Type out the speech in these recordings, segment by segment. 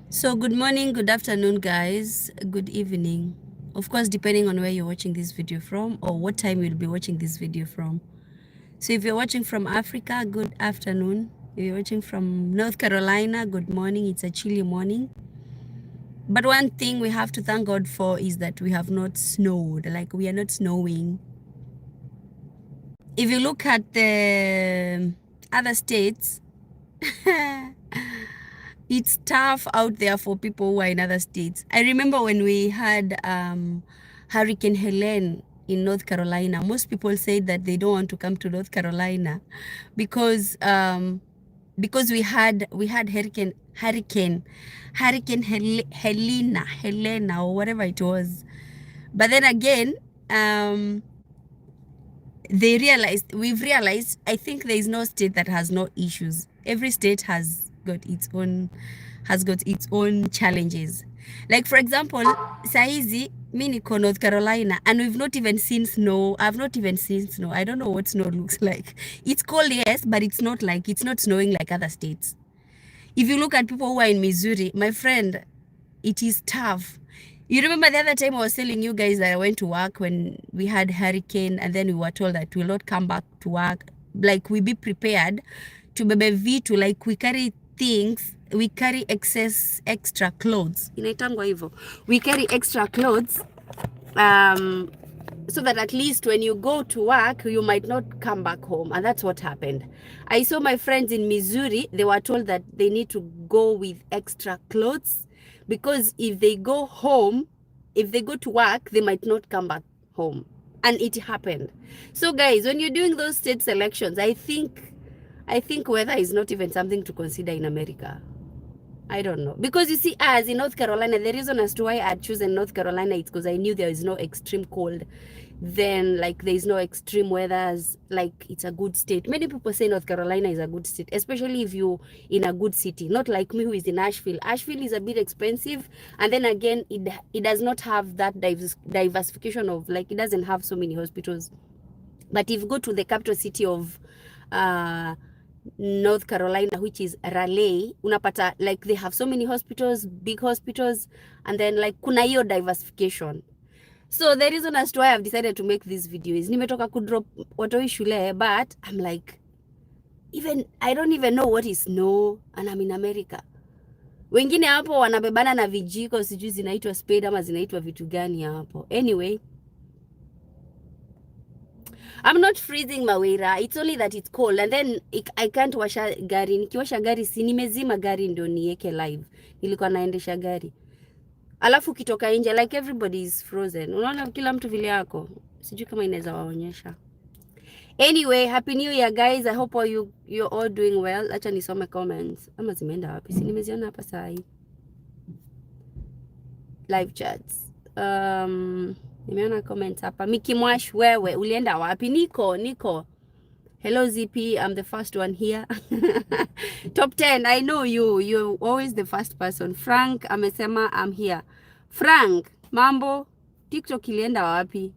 So good morning, good afternoon, guys, good evening. Of course, depending on where you're watching this video from or what time you'll be watching this video from. So if you're watching from Africa, good afternoon. If you're watching from North Carolina, good morning. It's a chilly morning. But one thing we have to thank God for is that we have not snowed. Like, we are not snowing. If you look at the other states, it's tough out there for people who are in other states. I remember when we had Hurricane Helene in North Carolina, most people said that they don't want to come to North Carolina because we had Hurricane Helena or whatever it was. But then again, we've realized, I think there is no state that has no issues. Every state has got its own challenges. Like, for example, saizi mi niko North Carolina and we've not even seen snow. I've not even seen snow. I don't know what snow looks like. It's cold, yes, but it's not snowing like other states. If you look at people who are in Missouri, my friend, it is tough. You remember the other time I was telling you guys that I went to work when we had hurricane, and then we were told that we'll not come back to work. Like, we be prepared to bebe vitu, like we carry things, we carry extra clothes. Inaitangwa hivyo. We carry extra clothes so that at least when you go to work, you might not come back home. And that's what happened. I saw my friends in Missouri, they were told that they need to go with extra clothes because if they go home, if they go to work, they might not come back home. And it happened. So guys, when you're doing those state selections, I think weather is not even something to consider in America. I don't know. Because you see, as in North Carolina, the reason as to why I'd chosen North Carolina is because I knew there is no extreme cold. Then, like, there is no extreme weathers. Like, it's a good state. Many people say North Carolina is a good state, especially if you're in a good city. Not like me, who is in Asheville. Asheville is a bit expensive. And then again, it does not have that diversification of, like, it doesn't have so many hospitals. But if you go to the capital city of North Carolina, which is Raleigh, unapata like they have so many hospitals, big hospitals, and then like kuna hiyo diversification. So the reason as to why I've decided to make this video is nimetoka kudrop watoi shule, but I'm like, I don't even know what is snow, and I'm in America. Wengine hapo wanabebana na vijiko, sijui zinaitwa spade ama zinaitwa vitu gani hapo. Anyway, I'm not freezing Mawira. It's only that it's cold. And then I can't washa gari. Nikiwasha gari, si nimezima gari ndo niweke live. Nilikuwa naendesha gari. Alafu kitoka nje, like everybody is frozen. Unaona kila mtu vile yako. Sijui kama inaweza waonyesha. Anyway, happy new year guys. I hope you're all doing well. Acha nisome comments. Ama zimeenda wapi? Si nimeziona hapa saa hii. Live chats. Nimeona comments hapa. Miki Mwash, wewe ulienda wapi? Niko. Hello ZP, I'm the first one here. Top 10, I know you're always the first person. Frank amesema I'm here. Frank, mambo, TikTok ilienda wapi?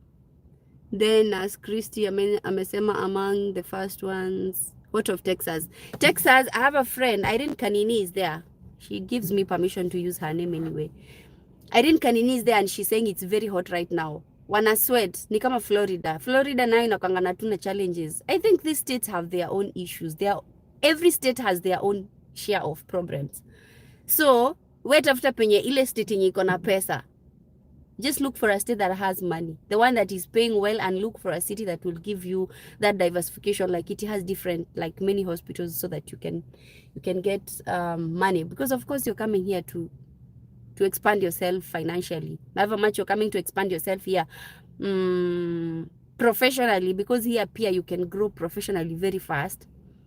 Then as Christy amesema among the first ones. What of Texas? Texas, I have a friend, Irene Kanini is there. She gives me permission to use her name anyway. Irene Kanini is there and she's saying it's very hot right now. Wana sweat, ni kama Florida. Florida nayo inakuanga na tuna challenges. I think these states have their own issues. Every state has their own share of problems. So, wait after penye ile state yenye iko na pesa. Just look for a state that has money. The one that is paying well, and look for a city that will give you that diversification. Like it has different, like many hospitals so that you can get money. Because of course you're coming here to expand yourself financially. However much you're coming to expand yourself here professionally, because here pia you can grow professionally very fast.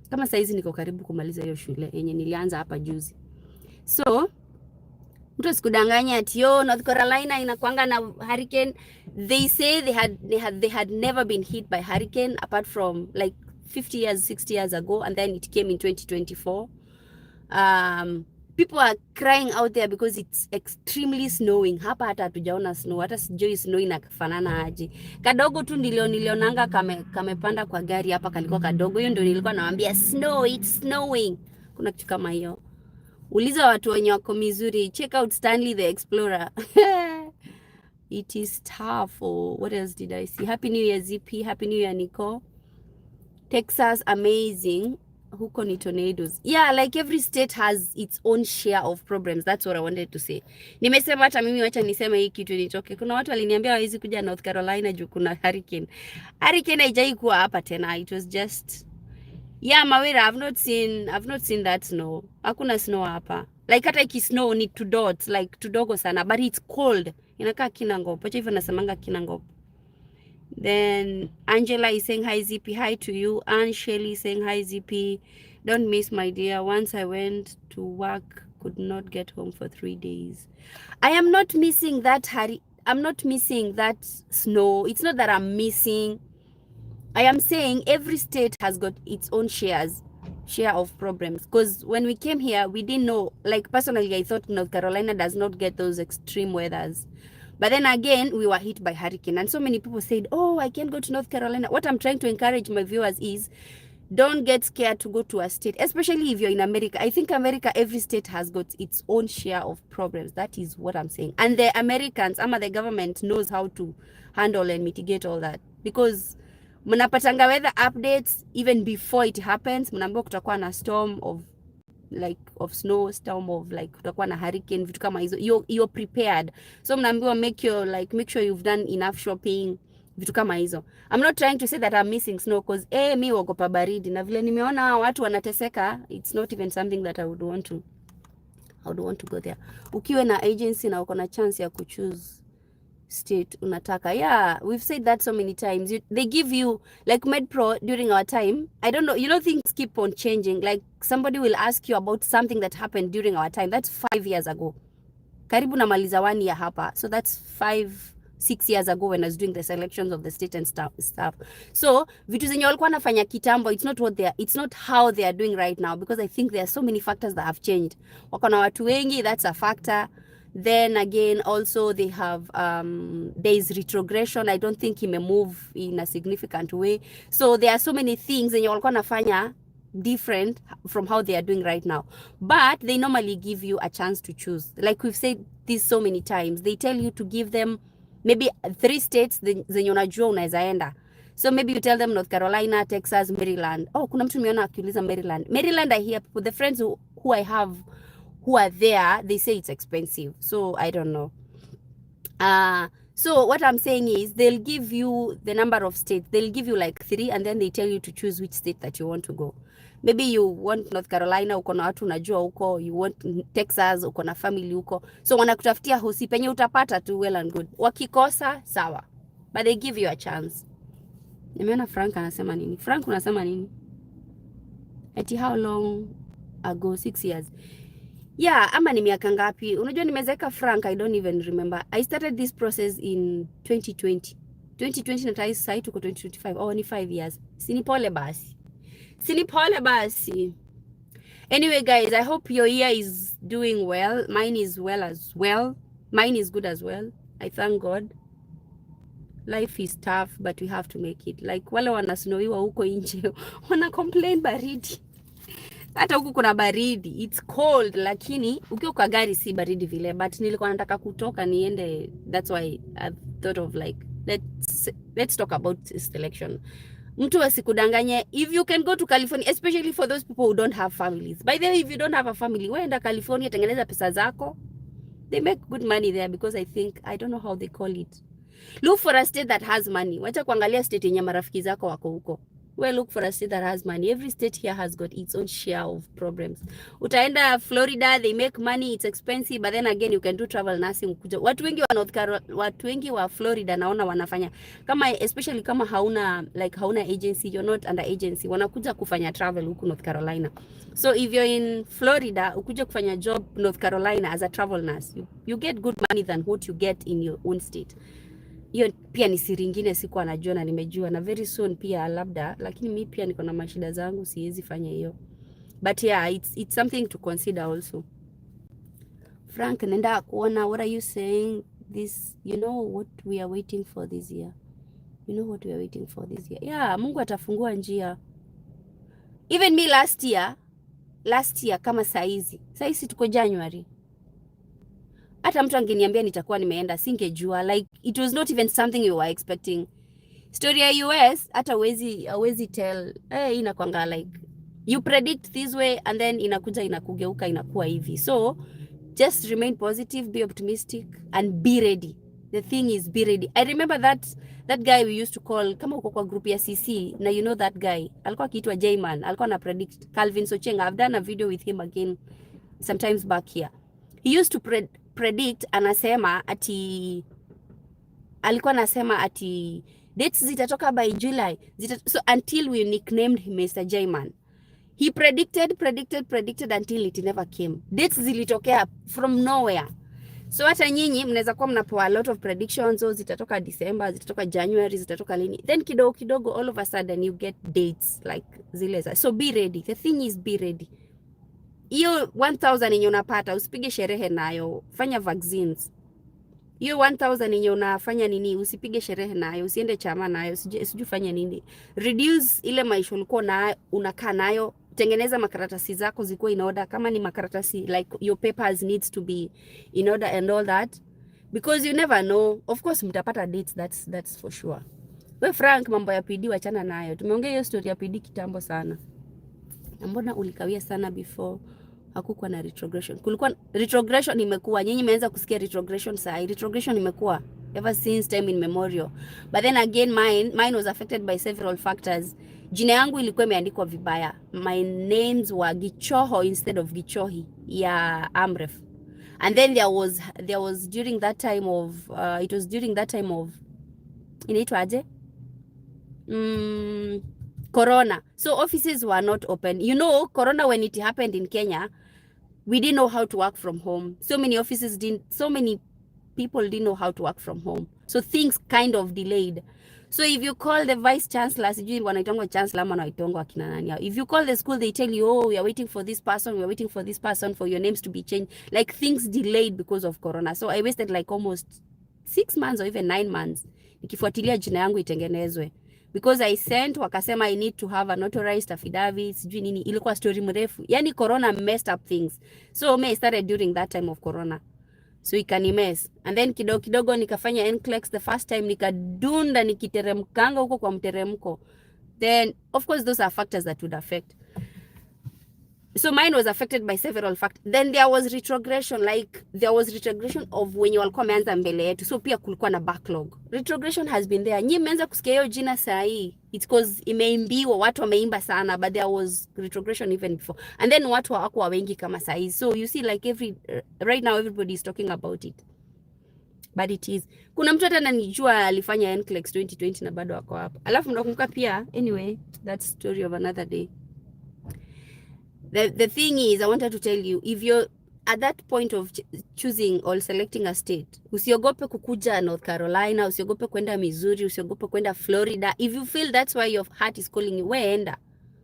Kama saizi niko karibu kumaliza hiyo shule yenye nilianza hapa juzi. So mtu sikudanganya ati North Carolina inakuanga na hurricane. They say they had never been hit by hurricane apart from like 50 years, 60 years ago, and then it came in 2024. People are crying out there because it's extremely snowing. Hapa hata hatujaona snow. Hata sijui snow inafanana aje. Kadogo tu nilionanga kamepanda kwa gari hapa, kalikuwa kadogo. Hiyo ndio nilikuwa nawaambia snow, it's snowing. Kuna kitu kama hiyo. Uliza watu wenye wako Missouri. Check out Stanley the Explorer. It is tough. Oh, what else did I see? Happy New Year, ZP. Happy New Year, Nicole. Texas, amazing. Huko ni tornadoes. Yeah, like every state has its own share of problems. That's what I wanted to say. Nimesema hata mimi wacha niseme hii kitu nitoke. Kuna watu waliniambia hawezi kuja North Carolina juu kuna hurricane. Hurricane haijai kuwa hapa tena. It was just Mawira, I've not seen that snow. Hakuna snow hapa. Like hata iki snow ni two dots, like tudogo sana, but it's cold. Inakaa kinangop. Wacha hivyo nasemanga kinangop. Then Angela is saying hi ZP, hi to you. Anne Shelley is saying hi ZP. Don't miss my dear. Once I went to work, could not get home for 3 days. I am not missing that I'm not missing that snow. It's not that I'm missing. I am saying every state has got its own share of problems. Because when we came here, we didn't know. Like personally, I thought North Carolina does not get those extreme weathers. But then again, we were hit by hurricane. And so many people said, oh, I can't go to North Carolina. What I'm trying to encourage my viewers is don't get scared to go to a state, especially if you're in America. I think America, every state has got its own share of problems. That is what I'm saying. And the Americans, the government knows how to handle and mitigate all that. Because mnapatanga weather updates even before it happens. Mnaambiwa kutakuwa na storm of snow, storm of like kutakuwa na hurricane, vitu kama hizo. You're prepared. So mnaambiwa make sure you've done enough shopping, vitu kama hizo. I'm not trying to say that I'm missing snow because mi wagopa baridi na vile nimeona watu wanateseka, it's not even something that I would want to go there. Ukiwe na agency na uko na chance ya kuchoose state unataka. Yeah, we've said that so many times. They give you, like MedPro during our time, I don't know, things keep on changing. Like somebody will ask you about something that happened during our time. That's 5 years ago. Karibu na maliza 1 year hapa. So that's 5-6 years ago when I was doing the selections of the state and stuff. So vitu zenye walikuwa nafanya kitambo, it's not how they are doing right now, because I think there are so many factors that have changed. Wako na watu wengi, that's a factor. Then again, also they have there is retrogression. I don't think he may move in a significant way. So there are so many things and you're gonna find different from how they are doing right now. But they normally give you a chance to choose. Like we've said this so many times, they tell you to give them maybe 3 states zenye unajua unaweza enda. So maybe you tell them North Carolina, Texas, Maryland. Oh, kuna mtu nimeona akiuliza Maryland. Maryland, I hear people, the friends who I have who are there, they say it's expensive. So I don't know. So what I'm saying is they'll give you the number of states. They'll give you like 3 and then they tell you to choose which state that you want to go. Maybe you want North Carolina, uko na watu unajua huko. You want Texas, uko na family huko. So wanakutafutia hosi penye utapata tu, well and good. Wakikosa, sawa. But they give you a chance. Nimeona Frank anasema nini? Frank unasema nini? Ati how long ago? 6 years. Yeah, ama ni miaka ngapi? Unajua nimezeka Frank, I don't even remember. I started this process in 2020. 2020 na sasa tuko 2025. Oh, ni 5 years. Sinipole basi. Anyway, guys, I hope your year is doing well. Mine is well as well. Mine is good as well. I thank God. Life is tough, but we have to make it. Like wale wanasnowiwa huko nje, wana complain baridi. Hata huku kuna baridi, it's cold, lakini ukiwa kwa gari si baridi vile, but nilikuwa nataka kutoka niende. That's why I thought of like let's talk about this election. Mtu asikudanganye. If you can go to California, especially for those people who don't have families. By the way, if you don't have a family, waenda California, tengeneza pesa zako. They make good money there because I don't know how they call it. Look for a state that has money. Wacha kuangalia state yenye marafiki zako wako huko. Well, look for a state that has money. Every state here has got its own share of problems. Utaenda Florida, they make money, it's expensive, but then again you can do travel nursing. Watu wengi wa Florida naona wanafanya kama, especially kama hauna agency, you're not under agency, wanakuja kufanya travel huku North Carolina. So if you're in Florida, ukuja kufanya job North Carolina as a travel nurse, you get good money than what you get in your own state. Hiyo pia ni siri nyingine siku anajua na nimejua na very soon pia labda, lakini mimi pia niko na mashida zangu, siwezi fanya hiyo. But yeah, it's something to consider also. Frank, nenda kuona, what are you saying? This, you know what we are waiting for this year. Yeah, Mungu atafungua njia. Even me last year, last year kama saizi tuko January, hata mtu angeniambia nitakuwa nimeenda singejua. Like it was not even something you were expecting. Story ya US hata hawezi tell inakwanga like you predict this way and then inakuja inakugeuka inakuwa hivi. So just remain positive, be optimistic and be ready. The thing is be ready. I remember that guy we used to call, kama uko kwa group ya CC na you know that guy alikuwa akiitwa J-Man, alikuwa na predict Calvin Sochenga. I've done a video with him again sometimes back here. He used to predict, anasema ati alikuwa anasema ati dates zitatoka by July. So until we nicknamed him Mr. J-Man. He predicted until it never came. Dates zilitokea from nowhere. So hata nyinyi mnaweza kuwa mnapoa a lot of predictions, so zitatoka December, zitatoka January, zitatoka lini. Then kidogo all of a sudden you get dates like zile za. So be ready. The thing is be ready. Hiyo 1000 yenye unapata usipige sherehe nayo, fanya vaccines. Hiyo 1000 yenye unafanya nini, usipige sherehe nayo, usiende chama nayo, sijui fanya nini. Reduce ile maisha ulikuwa na unakaa nayo, tengeneza makaratasi zako zikuwa in order. Kama ni makaratasi like your papers needs to be in order and all that, because you never know. Of course mtapata dates, that's for sure. We Frank, mambo ya PD wachana nayo. Tumeongea hiyo story ya PD kitambo sana. Mbona ulikawia sana before? Hakukuwa na retrogression. Kulikuwa retrogression, imekuwa nyinyi mmeanza kusikia retrogression saa hii. Retrogression imekuwa ever since time in memorial. But then again mine was affected by several factors. Jina yangu ilikuwa imeandikwa vibaya. My names were Gichoho instead of Gichohi ya Amref. And then there was during that time of it was during that time of inaitwa aje? Corona. So offices were not open. You know, Corona, when it happened in Kenya, we didn't know how to work from home. So many people didn't know how to work from home. So things kind of delayed. So if you call the vice chancellor, sijui wanaitangwa chancellor ama wanaitangwa akina nani. If you call the school, they tell you, oh, we are waiting for this person for your names to be changed. Like things delayed because of Corona. So I wasted like almost 6 months or even 9 months nikifuatilia jina yangu itengenezwe. Because I sent, wakasema I need to have a notarized affidavit, sijui nini, ilikuwa story mrefu. Yani Corona messed up things. So I started during that time of Corona. So ikani mess. And then kidogo nikafanya NCLEX the first time, nikadunda nikiteremkanga huko kwa mteremko. Then of course those are factors that would affect. So mine was affected by several factors. Then there was retrogression, of wenye walikuwa wameanza mbele yetu. So pia kulikuwa na backlog. Retrogression has been there. Nyinyi mmeanza kusikia hiyo jina saa hii. It's because imeimbiwa, watu wameimba sana, but there was retrogression even before. And then watu hawakuwa wengi kama saa hii. So you see like right now everybody is talking about it. But it is. Kuna mtu hata ananijua alifanya NCLEX 2020 na bado wako hapa. Alafu mnakumbuka pia, anyway, that's story of another day. The thing is, I wanted to tell you, if you're at that point of choosing or selecting a state, usiogope kukuja North Carolina, usiogope kwenda Missouri, usiogope kwenda Florida. If you feel that's why your heart is calling you, enda.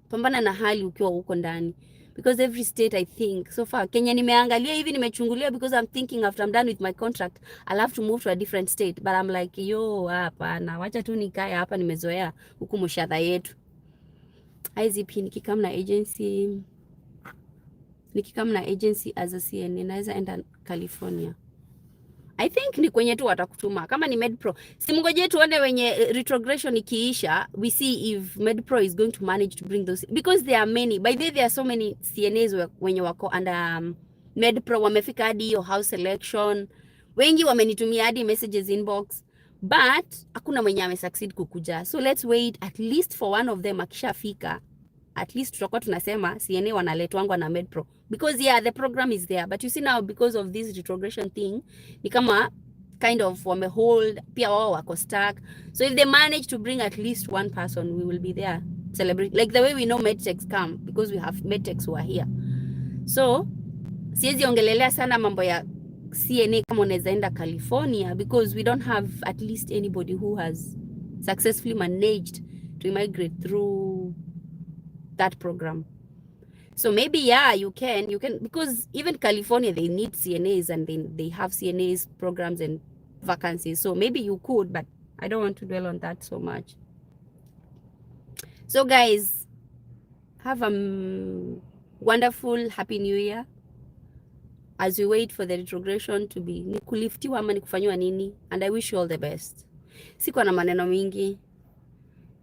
Pambana na hali ukiwa huko ndani. Because every state, I think, so far, Kenya nimeangalia hivi, nimechungulia because I'm thinking after I'm done with my contract, I'll have to move to a different state. But I'm like, hapana, wacha tu nikae hapa, nimezoea huku mshadha yetu. IZP nikikam na agency as a CNA naweza enda California. I think ni kwenye tu watakutuma. Kama ni MedPro, simngoje tuone wenye retrogression ikiisha, we see if MedPro is going to manage to bring those, because there are many. By the way, there are so many CNAs wenye wako under MedPro wamefika hadi hiyo house selection. Wengi wamenitumia hadi messages inbox, but hakuna mwenye amesucceed kukuja. So let's wait at least for one of them akishafika. At least tutakuwa tunasema CNA wanaletwangwa na MedPro. Because yeah, the program is there. But you see now, because of this retrogression thing, ni kama kind of wamehold, pia wao wako stuck. So if they manage to bring at least one person, we will be there. Celebrate. Like the way we know medtechs come, because we have medtechs who are here. So, siwezi ongelelea sana mambo ya CNA kama unaweza enda California, because we don't have at least anybody who has successfully managed to immigrate through that program. So maybe yeah, you can, because even California, they need CNAs, and they have CNAs programs and vacancies. So maybe you could, but I don't want to dwell on that so much. So guys, have Wonderful happy new year. As we wait for the retrogression to be ni kuliftiwa ama ni kufanywa nini, and I wish you all the best. Siko na maneno mingi.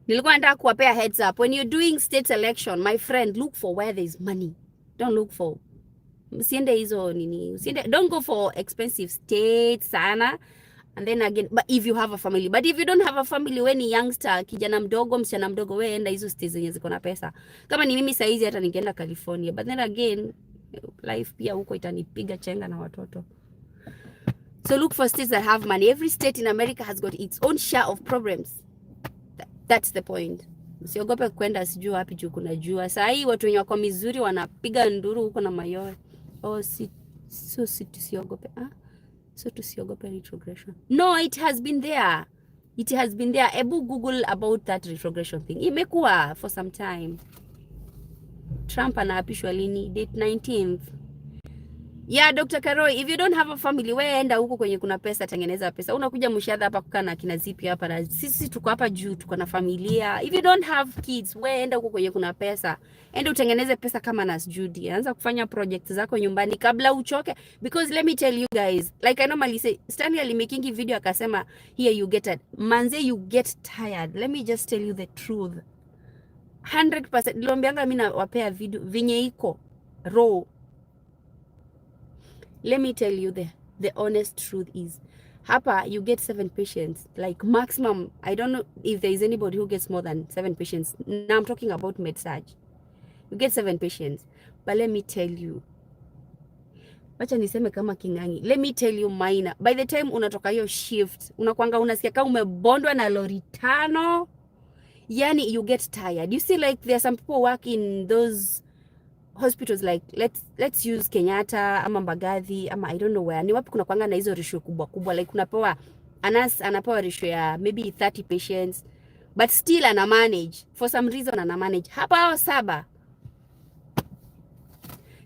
Nilikuwa nataka kuwapea heads up. When you're doing state election, my friend, look for where there is money. Don't look for usiende hizo nini. Usiende, don't go for expensive states sana. And then again, but if you have a family. But if you don't have a family, we ni youngster, kijana mdogo, msichana mdogo, we enda hizo states zenye ziko na pesa. Kama ni mimi saizi hata ningeenda California. But then again, life pia huko itanipiga chenga na watoto. So look for states that have money. Every state in America has got its own share of problems. That's the point. Usiogope kwenda sijui wapi juu kuna jua. Saa hii watu wenye wako Missouri wanapiga nduru huko na mayowe. Oh, tusiogope. So tusiogope retrogression. No, it has been there. It has been there. Ebu Google about that retrogression thing. Imekuwa for some time. Trump anaapishwa lini? Date 19th. Yeah, Dr. Karoi, if you don't have a family, we enda huko kwenye kuna pesa, tengeneza pesa. Unakuja mshahara hapa kukaa na kina zipi hapa, na sisi tuko hapa juu, tuko na familia. If you don't have kids, we enda huko kwenye kuna pesa. Enda utengeneze pesa kama Nas Judy. Anza kufanya project zako nyumbani kabla uchoke. Because let me tell you guys, like I normally say, Stanley alimakingi video akasema, here you get it. Manze, you get tired. Let me just tell you the truth. 100%. Niliambianga mimi nawapea video vinye iko raw. Let me tell you the honest truth is, hapa you get 7 patients, like maximum. I don't know if there is anybody who gets more than 7 patients. Now I'm talking about med-surg. You get 7 patients, but let me tell you, wacha niseme kama Kingangi, let me tell you minor. By the time unatoka hiyo shift, unakwanga unasikia kama umebondwa na lori 5. Yani you get tired. You see, like there are some people work in those hospitals, like let's use Kenyatta ama Mbagathi ama I don't know where. Ni wapi kuna kwanga na hizo ratio kubwa kubwa, like unapewa anapewa ratio ya maybe 30 patients, but still ana manage for some reason, ana manage hapa hao 7.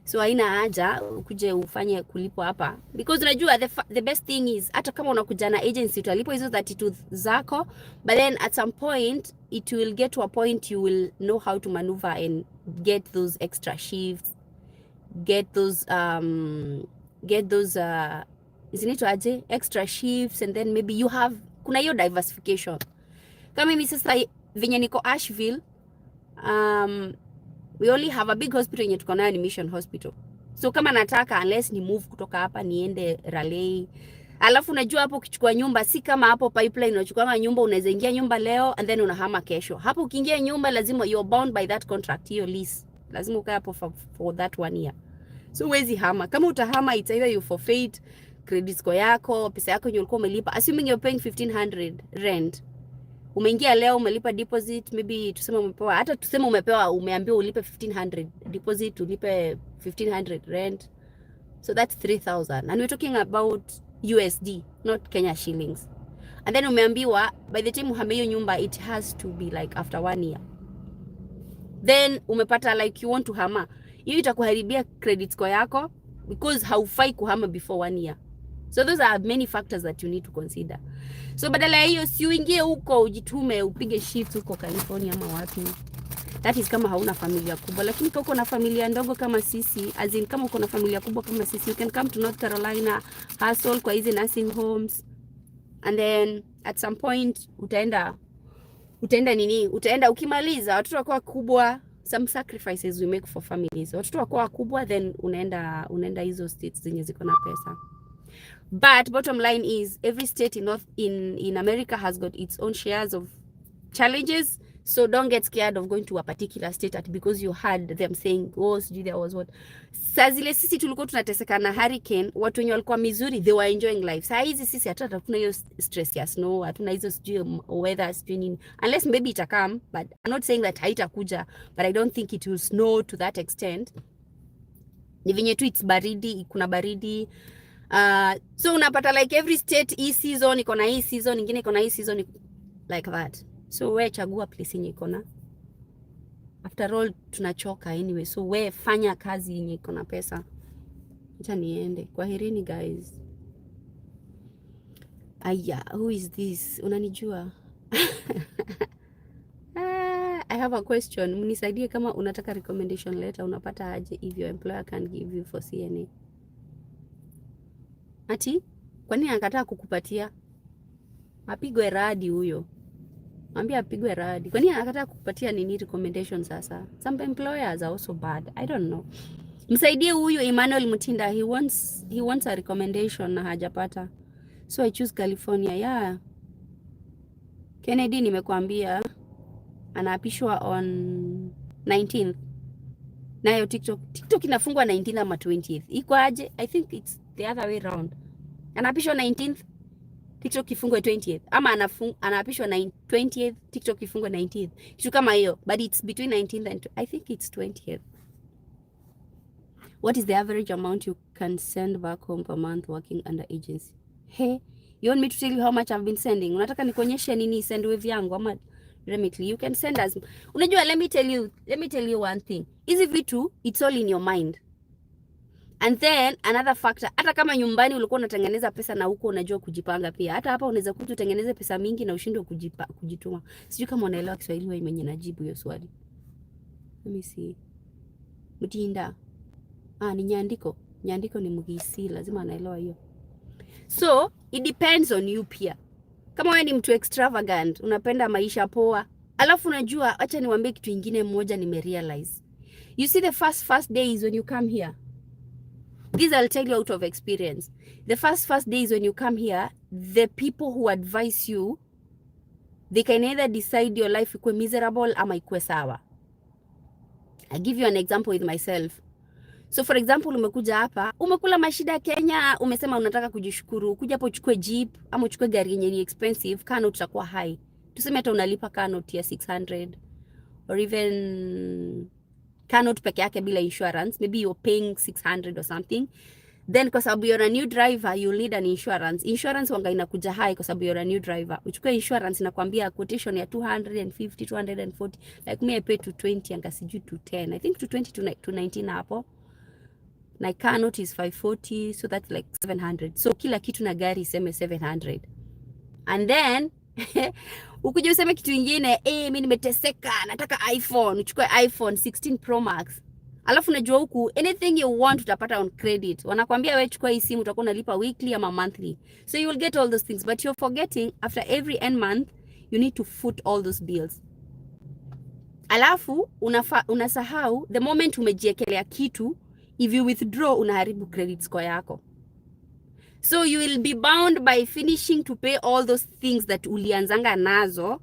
So haina haja ukuje ufanye kulipo hapa, because unajua the best thing is, hata kama unakuja na agency utalipo hizo 32 zako, but then at some point it will get to a point you will know how to maneuver and get those extra shifts, get those isn't it extra shifts, and then maybe you have kuna hiyo diversification. Kama mimi sasa venye niko Asheville, we only have a big hospital yenye tuko nayo ni Mission Hospital. So kama nataka, unless ni move kutoka hapa niende Raleigh. Alafu unajua hapo ukichukua nyumba si kama hapo pipeline unachukua nyumba, unaweza ingia nyumba leo and then unahama kesho. Hapo ukiingia nyumba lazima you're bound by that contract, hiyo lease. Lazima ukae hapo for that 1 year. So huwezi hama. Kama utahama, it's either you forfeit credit score yako, pesa yako ulikuwa umelipa. Assuming you're paying 1500 rent. Umeingia leo, umelipa deposit, maybe tuseme umepewa, hata tuseme umeambiwa ulipe 1500 deposit, ulipe 1500 rent. So that's 3000. And we're talking about USD, not Kenya shillings. And then umeambiwa by the time uhame hiyo nyumba, it has to be like after 1 year. Then umepata like you want to hama. Hiyo itakuharibia credit score yako because haufai kuhama before 1 year. So those are many factors that you need to consider. So badala ya hiyo, si uingie huko ujitume upige shift huko California ama wapi. That is kama hauna familia kubwa. Lakini kama uko na familia ndogo kama sisi, as in kama uko na familia kubwa kama sisi, you can come to North Carolina, hustle kwa hizi nursing homes, and then at some point utaenda ukimaliza watoto wako kubwa, some sacrifices we make for families. Watoto wako kubwa, then unaenda hizo states zenye ziko na pesa. But bottom line is, every state in America has got its own shares of challenges. So don't get scared of going to a particular state because you heard them saying, oh, there was what. Saa zile sisi tulikuwa tunateseka na hurricane, watu wenye walikuwa Missouri, they were enjoying life. Saa hizi sisi hatuna hiyo stress ya snow, hatuna hizo sijui weather sijui nini. Unless maybe ita come, but I'm not saying that haitakuja, but I don't think it will snow to that extent. Ni venye tu it's baridi, kuna baridi. So unapata like every state hii season iko na hii season, nyingine iko na hii season, like that. So we chagua place yenye iko na. After all tunachoka anyway. So we fanya kazi yenye iko na pesa. Acha niende. Kwaherini guys. Aya, who is this? Unanijua? I have a question. Mnisaidie kama unataka recommendation letter unapata aje if your employer can't give you for CNA? Ati kwa nini anakataa kukupatia? Apigwe radi huyo. Mwambie apigwe radi. Kwa nini anakataa kukupatia nini recommendation sasa? Some employers are also bad. I don't know. Msaidie huyu Emmanuel Mutinda, he wants a recommendation na hajapata. So I choose California. Yeah. Kennedy nimekuambia anaapishwa on 19th. Nayo TikTok inafungwa 19 ama 20th. Iko aje? I think it's the other way around. Anaapishwa 19th, TikTok ifungwe 20th. Ama anaapishwa 20th, TikTok ifungwe 19th. Kitu kama hiyo, but it's between 19th and I think it's 20th. What is the average amount you can send back home per month working under agency? Hey, you want me to tell you how much I've been sending? Unataka nikuonyeshe nini send wave yangu ama remitly? You can send us. Unajua, let me tell you one thing. Hizi vitu, it's all in your mind. And then another factor, hata kama nyumbani ulikuwa unatengeneza pesa na huko unajua kujipanga pia. Hata hapa unaweza kutengeneza pesa mingi na ushindwe kujituma. Sijui kama unaelewa Kiswahili wewe mwenye najibu hiyo swali. Let me see. Mutinda. Ni Nyandiko. Nyandiko ni Mugisi, lazima anaelewa hiyo. So, it depends on you pia. Kama wewe ni mtu extravagant, unapenda maisha poa, alafu unajua, acha niwaambie kitu kingine moja nimerealize. You see the first days when you come here. This I'll tell you out of experience. The first days when you come here, the people who advise you, they can either decide your life ikuwe miserable ama ikuwe sawa. I give you an example with myself. So for example, umekuja hapa, umekula mashida Kenya, umesema unataka kujishukuru, kuja hapo uchukue jeep ama uchukue gari yenye ni expensive, car note itakuwa high. Tuseme hata unalipa car note ya 600 or even car note peke yake bila insurance, maybe you're paying 600 or something. Then kwa sababu you're a new driver, you need an insurance. Insurance wanga inakuja high kwa sababu you're a new driver. Uchukue insurance inakwambia quotation ya 250, 240. Like me I pay 220 anga sijui 210. I think 220 to 19 hapo. Na car note is 540, so that's like 700. So kila kitu na gari iseme 700. And then ukuje useme kitu kingine, mimi nimeteseka, nataka iPhone, uchukue iPhone 16 Pro Max. Alafu unajua huku anything you want utapata on credit. Wanakuambia wewe chukua hii simu utakuwa unalipa weekly ama monthly. So you will get all those things, but you're forgetting after every end month you need to foot all those bills. Alafu unasahau the moment umejiekelea kitu, if you withdraw unaharibu credit score yako. So you will be bound by finishing to pay all those things that ulianzanga nazo,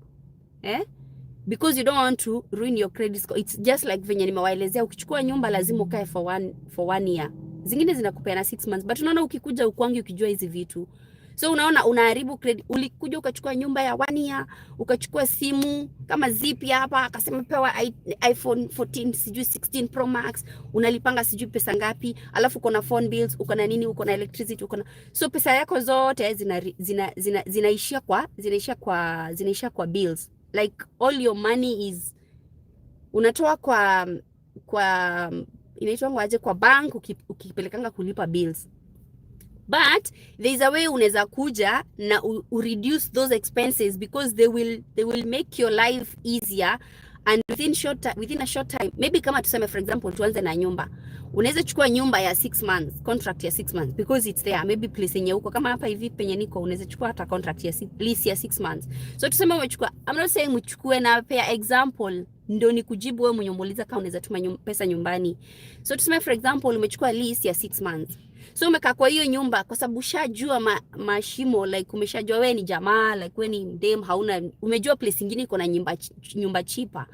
because you don't want to ruin your credit score. It's just like venye nimewaelezea, ukichukua nyumba lazima ukae for one year. Zingine zinakupea na 6 months, but unaona ukikuja ukwangi ukijua hizi vitu. So unaona unaharibu credit. Ulikuja ukachukua nyumba ya 1 year, ukachukua simu kama zipi hapa, akasema pewa iPhone 14 sijui 16 Pro Max, unalipanga sijui pesa ngapi, alafu uko na phone bills, uko na nini, uko na electricity, uko na, so pesa yako zote zinaishia kwa bills. Like all your money is unatoa kwa inaitwa ngaje, kwa bank ukipelekanga kulipa bills. But there is a way unaweza kuja na reduce those expenses, because they will make your life easier, and within a short time. Maybe kama tuseme for example tuanze na nyumba. Unaweza chukua nyumba ya 6 months, contract ya 6 months, because it's there. Maybe place yenye huko kama hapa hivi penye niko unaweza chukua hata contract ya lease ya 6 months. So tuseme umechukua, I'm not saying uchukue, na pay example ndio ni kujibu wewe mwenye muuliza kama unaweza tuma pesa nyumbani. So tuseme for example umechukua lease ya 6 months. So umekaa kwa hiyo nyumba kwa sababu ushajua mashimo, like umeshajua wewe ni jamaa, like wewe ni dem, umejua place nyingine iko na nyumba cheaper.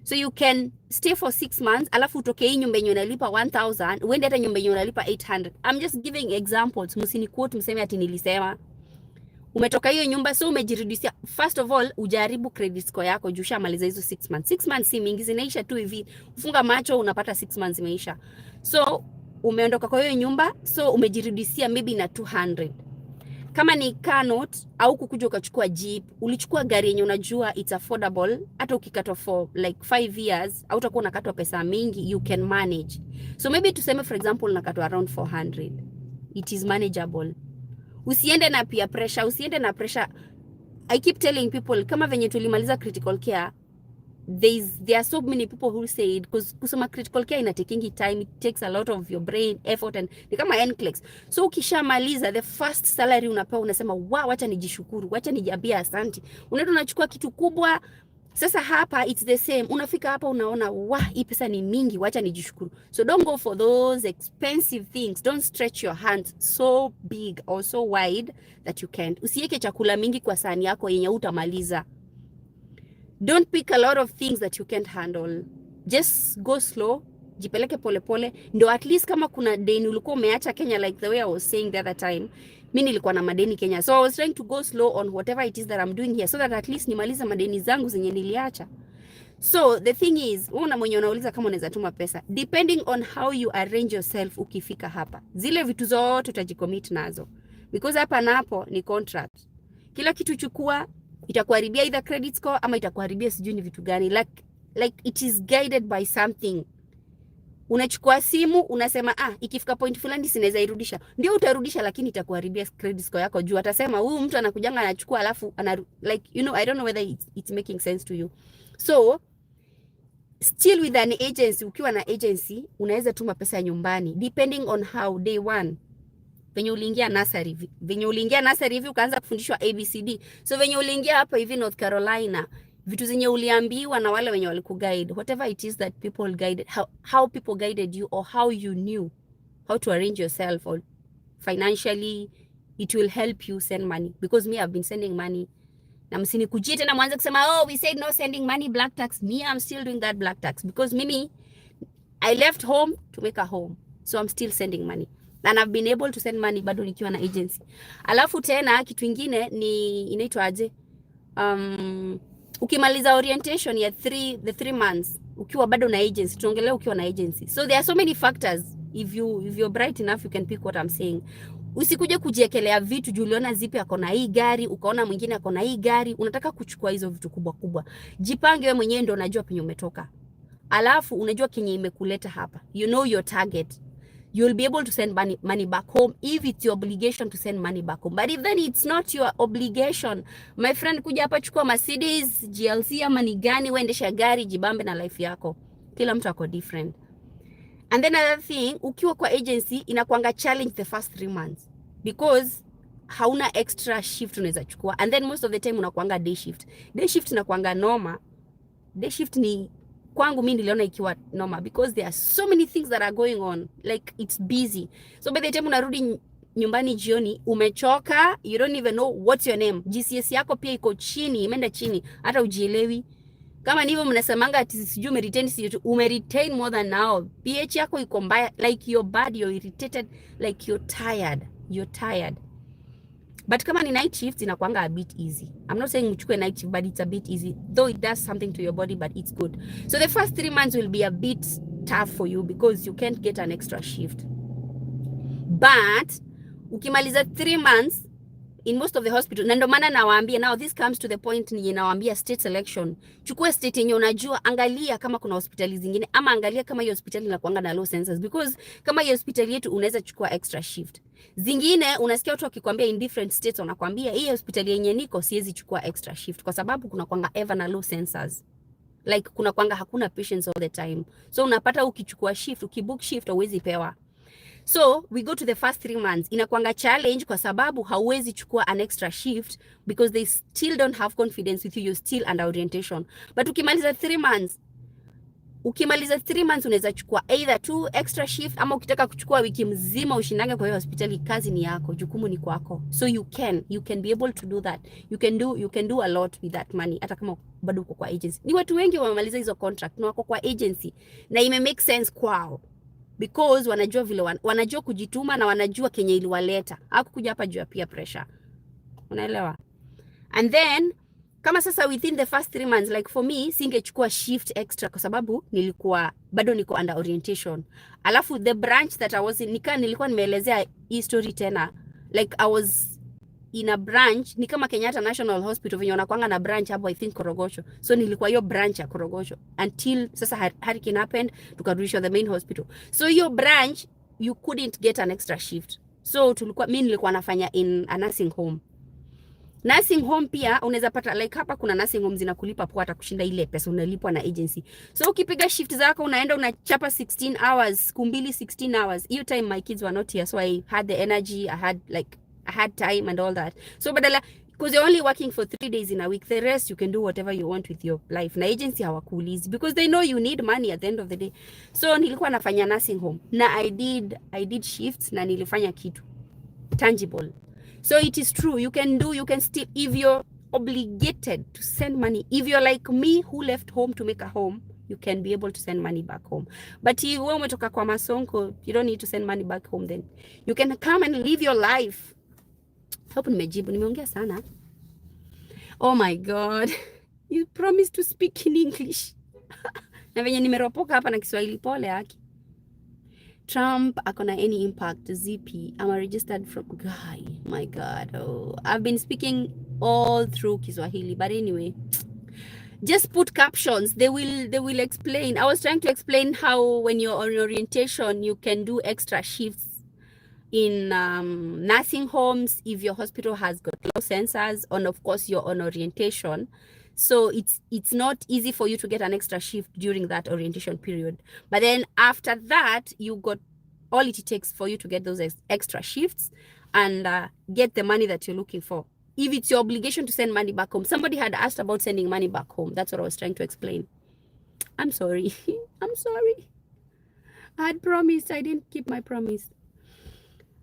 So you can stay for 6 months, alafu utoke hii nyumba yenye unalipa 1000, uende hata nyumba yenye unalipa 800. I'm just giving examples. Msini quote mseme ati nilisema. Umetoka hiyo nyumba, so umejireduce. First of all, ujaribu credit score yako juu ushamaliza hizo 6 months. 6 months si mingi, zinaisha tu hivi. Ufunga macho unapata 6 months imeisha. So umeondoka kwa hiyo nyumba, so umejireduce maybe na 200. Kama ni car note au kukuja ukachukua jeep, ulichukua gari yenye unajua it's affordable, hata ukikatwa for like 5 years au utakuwa unakatwa pesa mingi, you can manage. So maybe tuseme for example unakatwa around 400. It is manageable. Usiende na peer pressure, I keep telling people kama venye tulimaliza critical care, there are so many people who say it because kusoma critical care ina taking time, it takes a lot of your brain effort and ni kama NCLEX. So ukishamaliza the first salary unapewa, unasema wow, wacha nijishukuru, wacha nijiambia asante, unaenda unachukua kitu kubwa. Sasa hapa it's the same, unafika hapa unaona wow, hii pesa ni mingi, wacha nijishukuru. So don't go for those expensive things, don't stretch your hands so big or so wide that you can't. Usiweke chakula mingi kwa sahani yako yenye utamaliza. Don't pick a lot of things that you can't handle. Just go slow, jipeleke pole pole, ndo at least kama kuna deni ulikuwa umeacha Kenya, like the way I was saying the other time, mimi nilikuwa na madeni Kenya, so I was trying to go slow on whatever it is that I'm doing here so that at least nimaliza madeni zangu zenye niliacha. So the thing is, una mwenye unauliza kama unaweza tuma pesa, depending on how you arrange yourself. Ukifika hapa, zile vitu zote utajicommit nazo, because hapa napo ni contract. Kila kitu chukua, itakuharibia either credit score ama itakuharibia sijui ni vitu gani, like it is guided by something. Unachukua simu unasema ikifika point fulani sinaweza irudisha, ndio utarudisha, lakini itakuharibia credit score yako juu atasema huyu mtu anakujanga anachukua alafu like you know, I don't know whether it's making sense to you. So still with an agency, ukiwa na agency unaweza tuma pesa nyumbani depending on how day one venye uliingia nursery hivi ukaanza kufundishwa ABCD. So venye uliingia hapa hivi North Carolina, vitu zenye uliambiwa na wale wenye walikuguide, whatever it is that people guided, how people guided you or how you knew how to arrange yourself or financially, it will help you send money. Because me, I've been sending money. Na msinikujie tena mwanze kusema we said no sending money, black tax. Me, I'm still doing that black tax because mimi, I left home to make a home. So I'm still sending money. And I've been able to send money bado nikiwa na agency. Alafu tena kitu ingine ni inaitwa aje? Ukimaliza orientation ya the 3 months ukiwa bado na agency, tuongelea ukiwa na agency. So there are so many factors. If you're bright enough, you can pick what I'm saying. Usikuje kujiekelea vitu juu uliona zipi ako na hii gari, ukaona mwingine ako na hii gari, unataka kuchukua hizo vitu kubwa kubwa. Jipange wewe mwenyewe, ndio unajua penye umetoka. Alafu unajua kenye imekuleta hapa. You know your target. You'll be able to send money back home if it's your obligation to send money back home. But if then it's not your obligation, my friend, kuja hapa chukua Mercedes, GLC ama ni gani, uendesha gari, jibambe na life yako. Kila mtu ako different. And then another thing, ukiwa kwa agency inakuanga challenge the first 3 months because hauna extra shift unaweza chukua. And then most of the time unakuanga day shift. Day shift inakuanga noma. Day shift ni kwangu mimi niliona ikiwa noma because there are so many things that are going on, like it's busy. So by the time unarudi nyumbani jioni umechoka, you don't even know what's your name. GCS yako pia iko chini, imeenda chini, hata ujielewi. Kama ndivyo mnasemanga ati sijui umeretain more than now. pH yako iko mbaya, like your body, you're irritated, like you're tired. But kama ni night shift inakuanga a bit easy. I'm not saying uchukue night shift, but it's a bit easy. Though it does something to your body, but it's good. So the first 3 months will be a bit tough for you because you can't get an extra shift. But ukimaliza 3 months in most of the hospital, na ndio maana nawaambia, now this comes to the point ni nawaambia state selection. Chukua state yenye unajua, angalia kama kuna hospitali zingine ama angalia kama hiyo hospitali inakuanga na low census, because kama hiyo hospitali yetu unaweza chukua extra shift. Zingine unasikia watu wakikwambia in different states, wanakuambia hii hospitali yenye niko siwezi chukua extra shift kwa sababu kuna kwanga ever na low census. Like kuna kwanga hakuna patients all the time. So unapata ukichukua shift, ukibook shift huwezi pewa. So we go to the first 3 months. Inakuanga challenge kwa sababu hauwezi chukua an extra shift because they still don't have confidence with you. You're still under orientation. But ukimaliza 3 months unaweza chukua either 2 extra shift ama ukitaka kuchukua wiki mzima ushindange kwa hiyo hospitali, kazi ni yako, jukumu ni kwako. So you can be able to do that. You can do a lot with that money hata kama bado uko kwa agency. Ni watu wengi wamemaliza hizo contract na wako kwa agency na ime make sense kwao. Because wanajua vile wanajua kujituma na wanajua kenye iliwaleta. Hakukuja hapa juu ya peer pressure. Unaelewa? And then kama sasa within the first 3 months, like for me singechukua shift extra kwa sababu bado niko under orientation. Alafu the branch that I was in, nilikuwa nimeelezea hii story tena. Like I was in a branch, ni kama Kenyatta National Hospital venye wanakuanga na branch hapo I think Korogosho. So nilikuwa hiyo branch ya Korogosho until sasa hurricane happened, tukarudishwa the main hospital. So hiyo branch you couldn't get an extra shift. So mimi nilikuwa nafanya in a nursing home. Nursing home pia unaweza pata like hapa kuna nursing home zinakulipa poa hata kushinda ile pesa unalipwa na agency. So ukipiga shift zako unaenda unachapa 16 hours, siku mbili 16 hours. Hiyo time my kids were not here, so I had the energy, I had time and all that. So badala, because you're only working for 3 days in a week, the rest you can do whatever you want with your life. Na agency hawakuulizi because they know you need money at the end of the day. So nilikuwa nafanya nursing home na I did shifts na nilifanya kitu tangible. So it is true, you can still, if you're obligated to send money, if you're like me who left home to make a home, you can be able to send money back home. But if wewe umetoka kwa masonko, you don't need to send money back home, then you can come and live your life. Hope nimeongea sana. Oh my God. You promised to speak in English. Na venye nimeropoka hapa na Kiswahili, pole haki. Trump akona any impact? ZP, I'm a registered from guy. My God, oh, I've been speaking all through Kiswahili, but anyway, just put captions. They will explain. I was trying to explain how when you're on orientation, you can do extra shifts in nursing homes if your hospital has got low sensors, and of course you're on orientation. So it's not easy for you to get an extra shift during that orientation period. But then after that, you got all it takes for you to get those extra shifts and get the money that you're looking for. If it's your obligation to send money back home, somebody had asked about sending money back home. That's what I was trying to explain. I'm sorry. I'm sorry. I had promised. I didn't keep my promise.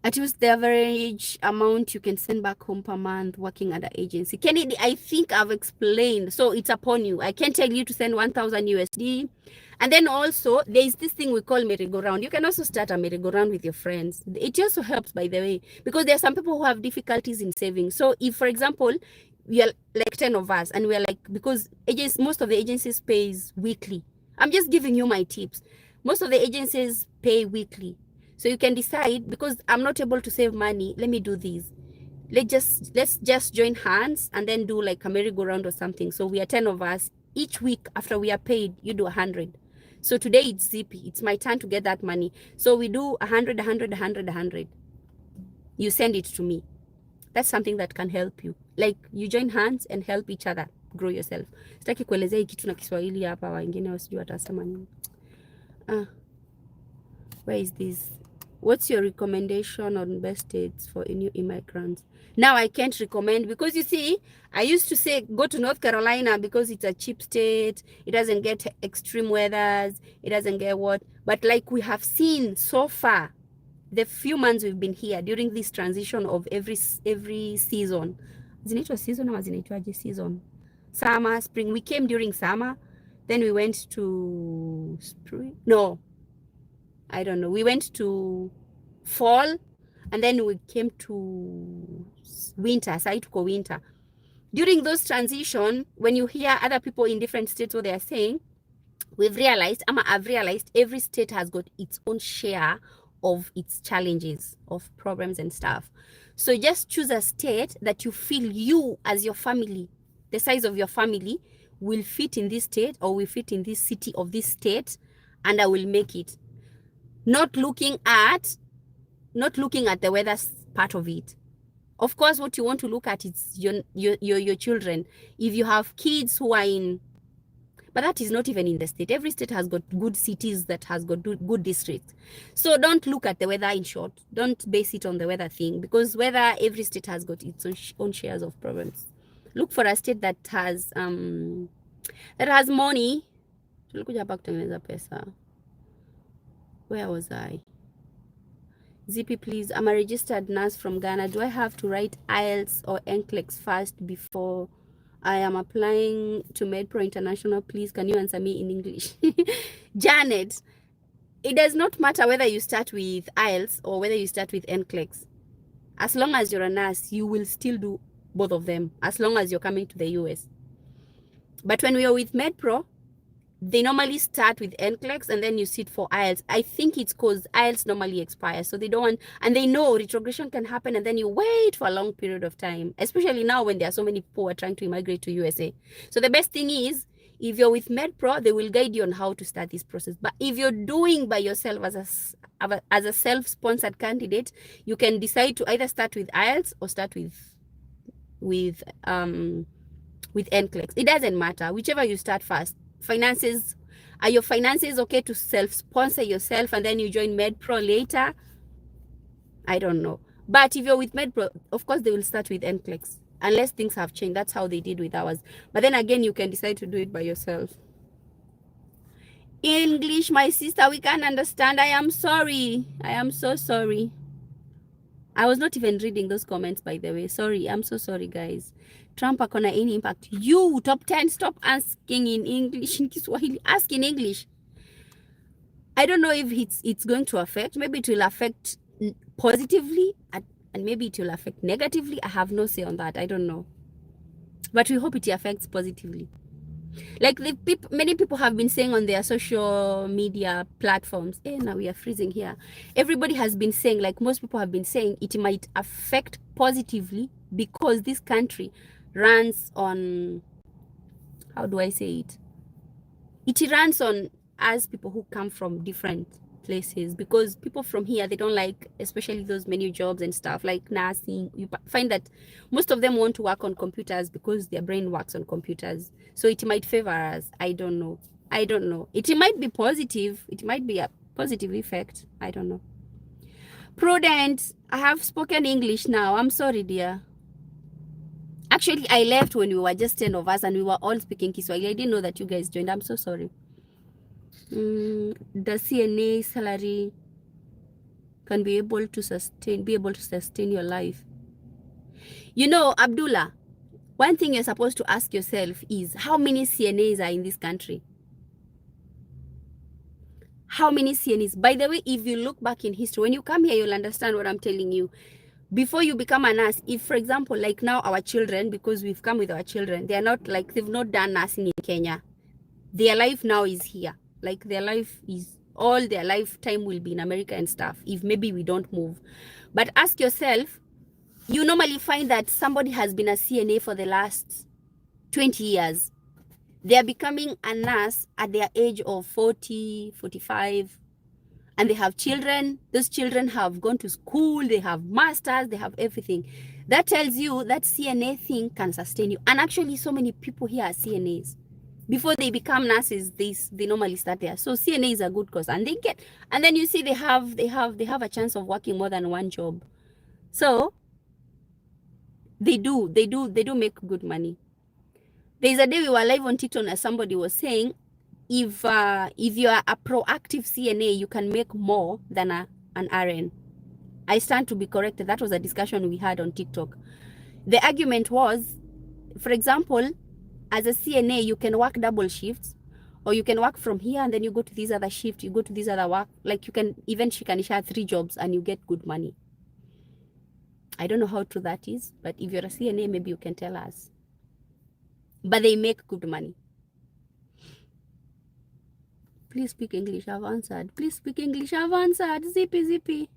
At least the average amount you can send back home per month working at the agency. Kennedy, I think I've explained. So it's upon you. I can't tell you to send 1,000 USD. And then also, there is this thing we call merry-go-round. You can also start a merry-go-round with your friends. It also helps, by the way, because there are some people who have difficulties in saving. So if, for example, we are like 10 of us, and we are like, because most of the agencies pays weekly. I'm just giving you my tips. Most of the agencies pay weekly. So you can decide, because I'm not able to save money, let me do this. Let's just join hands and then do like a merry-go-round or something. So we are 10 of us. Each week after we are paid, you do 100. So today it's ZP. It's my turn to get that money. So we do 100, 100, 100, 100. You send it to me. That's something that can help you. Like you join hands and help each other grow yourself. Sitaki kuelezea hii kitu na Kiswahili hapa, wengine wasijui watasema nini. Where is this? What's your recommendation on best states for new immigrants? Now I can't recommend, because you see, I used to say go to North Carolina because it's a cheap state. It doesn't get extreme weathers. It doesn't get what. But like we have seen so far, the few months we've been here during this transition of every season. Zinaitwa season ama zinaitwaje season? Summer, spring. We came during summer. Then we went to spring. No. I don't know. We went to fall, and then we came to winter. So it was winter. During those transition, when you hear other people in different states what they are saying, I've realized every state has got its own share of its challenges, of problems and stuff. So just choose a state that you feel you as your family, the size of your family, will fit in this state or will fit in this city of this state, and I will make it. Not looking at the weather part of it. Of course, what you want to look at is your children. If you have kids who are in, but that is not even in the state. Every state has got good cities that has got good districts. So don't look at the weather in short. Don't base it on the weather thing, because every state has got its own shares of problems. Look for a state that has money. Tulikuja hapa kutengeneza pesa. Where was I? ZP, please. I'm a registered nurse from Ghana. Do I have to write IELTS or NCLEX first before I am applying to MedPro International? Please, can you answer me in English? Janet, it does not matter whether you start with IELTS or whether you start with NCLEX. As long as you're a nurse, you will still do both of them, as long as you're coming to the US. But when we are with MedPro, they normally start with NCLEX and then you sit for IELTS. I think it's because IELTS normally expires. So they don't want, and they know retrogression can happen, and then you wait for a long period of time, especially now when there are so many people who are trying to immigrate to USA. So the best thing is, if you're with MedPro, they will guide you on how to start this process. But if you're doing by yourself as a self-sponsored candidate, you can decide to either start with IELTS or start with with NCLEX. It doesn't matter, whichever you start first. Finances, are your finances okay to self-sponsor yourself and then you join MedPro later? I don't know. But if you're with MedPro, of course they will start with NCLEX, unless things have changed. That's how they did with ours. But then again, you can decide to do it by yourself. English, my sister, we can't understand. I am sorry. I am so sorry. I was not even reading those comments, by the way. Sorry. I'm so sorry, guys. Trump akona any impact? You, top 10, stop asking in English, in Kiswahili. Ask in English. I don't know if it's going to affect. Maybe it will affect positively and maybe it will affect negatively. I have no say on that. I don't know. But we hope it affects positively. Like many people have been saying on their social media platforms, now we are freezing here. Everybody has been saying, like most people have been saying, it might affect positively because this country runs on, how do I say it? It runs on us people who come from different places, because people from here, they don't like, especially those menu jobs and stuff like nursing. You find that most of them want to work on computers because their brain works on computers, so it might favor us. I don't know. It might be positive, it might be a positive effect. I don't know. Prudent, I have spoken English now. I'm sorry, dear. Actually, I left when we were just 10 of us and we were all speaking Kiswahili. I didn't know that you guys joined. I'm so sorry. The CNA salary can be able to sustain your life. You know, Abdullah, one thing you're supposed to ask yourself is, how many CNAs are in this country? How many CNAs? By the way, if you look back in history, when you come here, you'll understand what I'm telling you. Before you become a nurse, if, for example, like now our children, because we've come with our children, they've not done nursing in Kenya. Their life now is here. Like their life is, all their lifetime will be in America and stuff, if maybe we don't move. But ask yourself, you normally find that somebody has been a CNA for the last 20 years. They are becoming a nurse at their age of 40, 45, and they have children. Those children have gone to school, they have masters, they have everything. That tells you that CNA thing can sustain you. And actually, so many people here are CNAs. Before they become nurses, they normally start there. So CNA is a good cause, and then you see they have a chance of working more than one job. So they do make good money. There's a day we were live on TikTok and somebody was saying, if you are a proactive CNA, you can make more than an RN. I stand to be corrected. That was a discussion we had on TikTok. The argument was, for example, as a CNA, you can work double shifts, or you can work from here and then you go to this other shift, you go to this other work. Like you can even share 3 jobs and you get good money. I don't know how true that is, but if you're a CNA, maybe you can tell us. But they make good money. Please speak English, I've answered. Please speak English, I've answered. Zippy.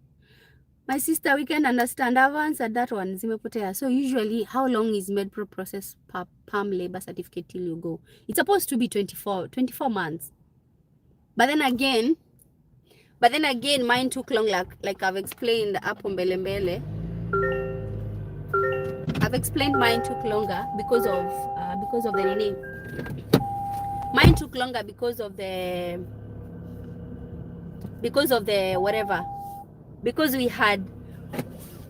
My sister, we can understand. I've answered that one. Zimepotea. So usually, how long is MedPro process per PAM labor certificate till you go? It's supposed to be 24 months. But then again, mine took long, like I've explained hapo mbele mbele. I've explained mine took longer because of the name. Mine took longer because of the whatever. Because we had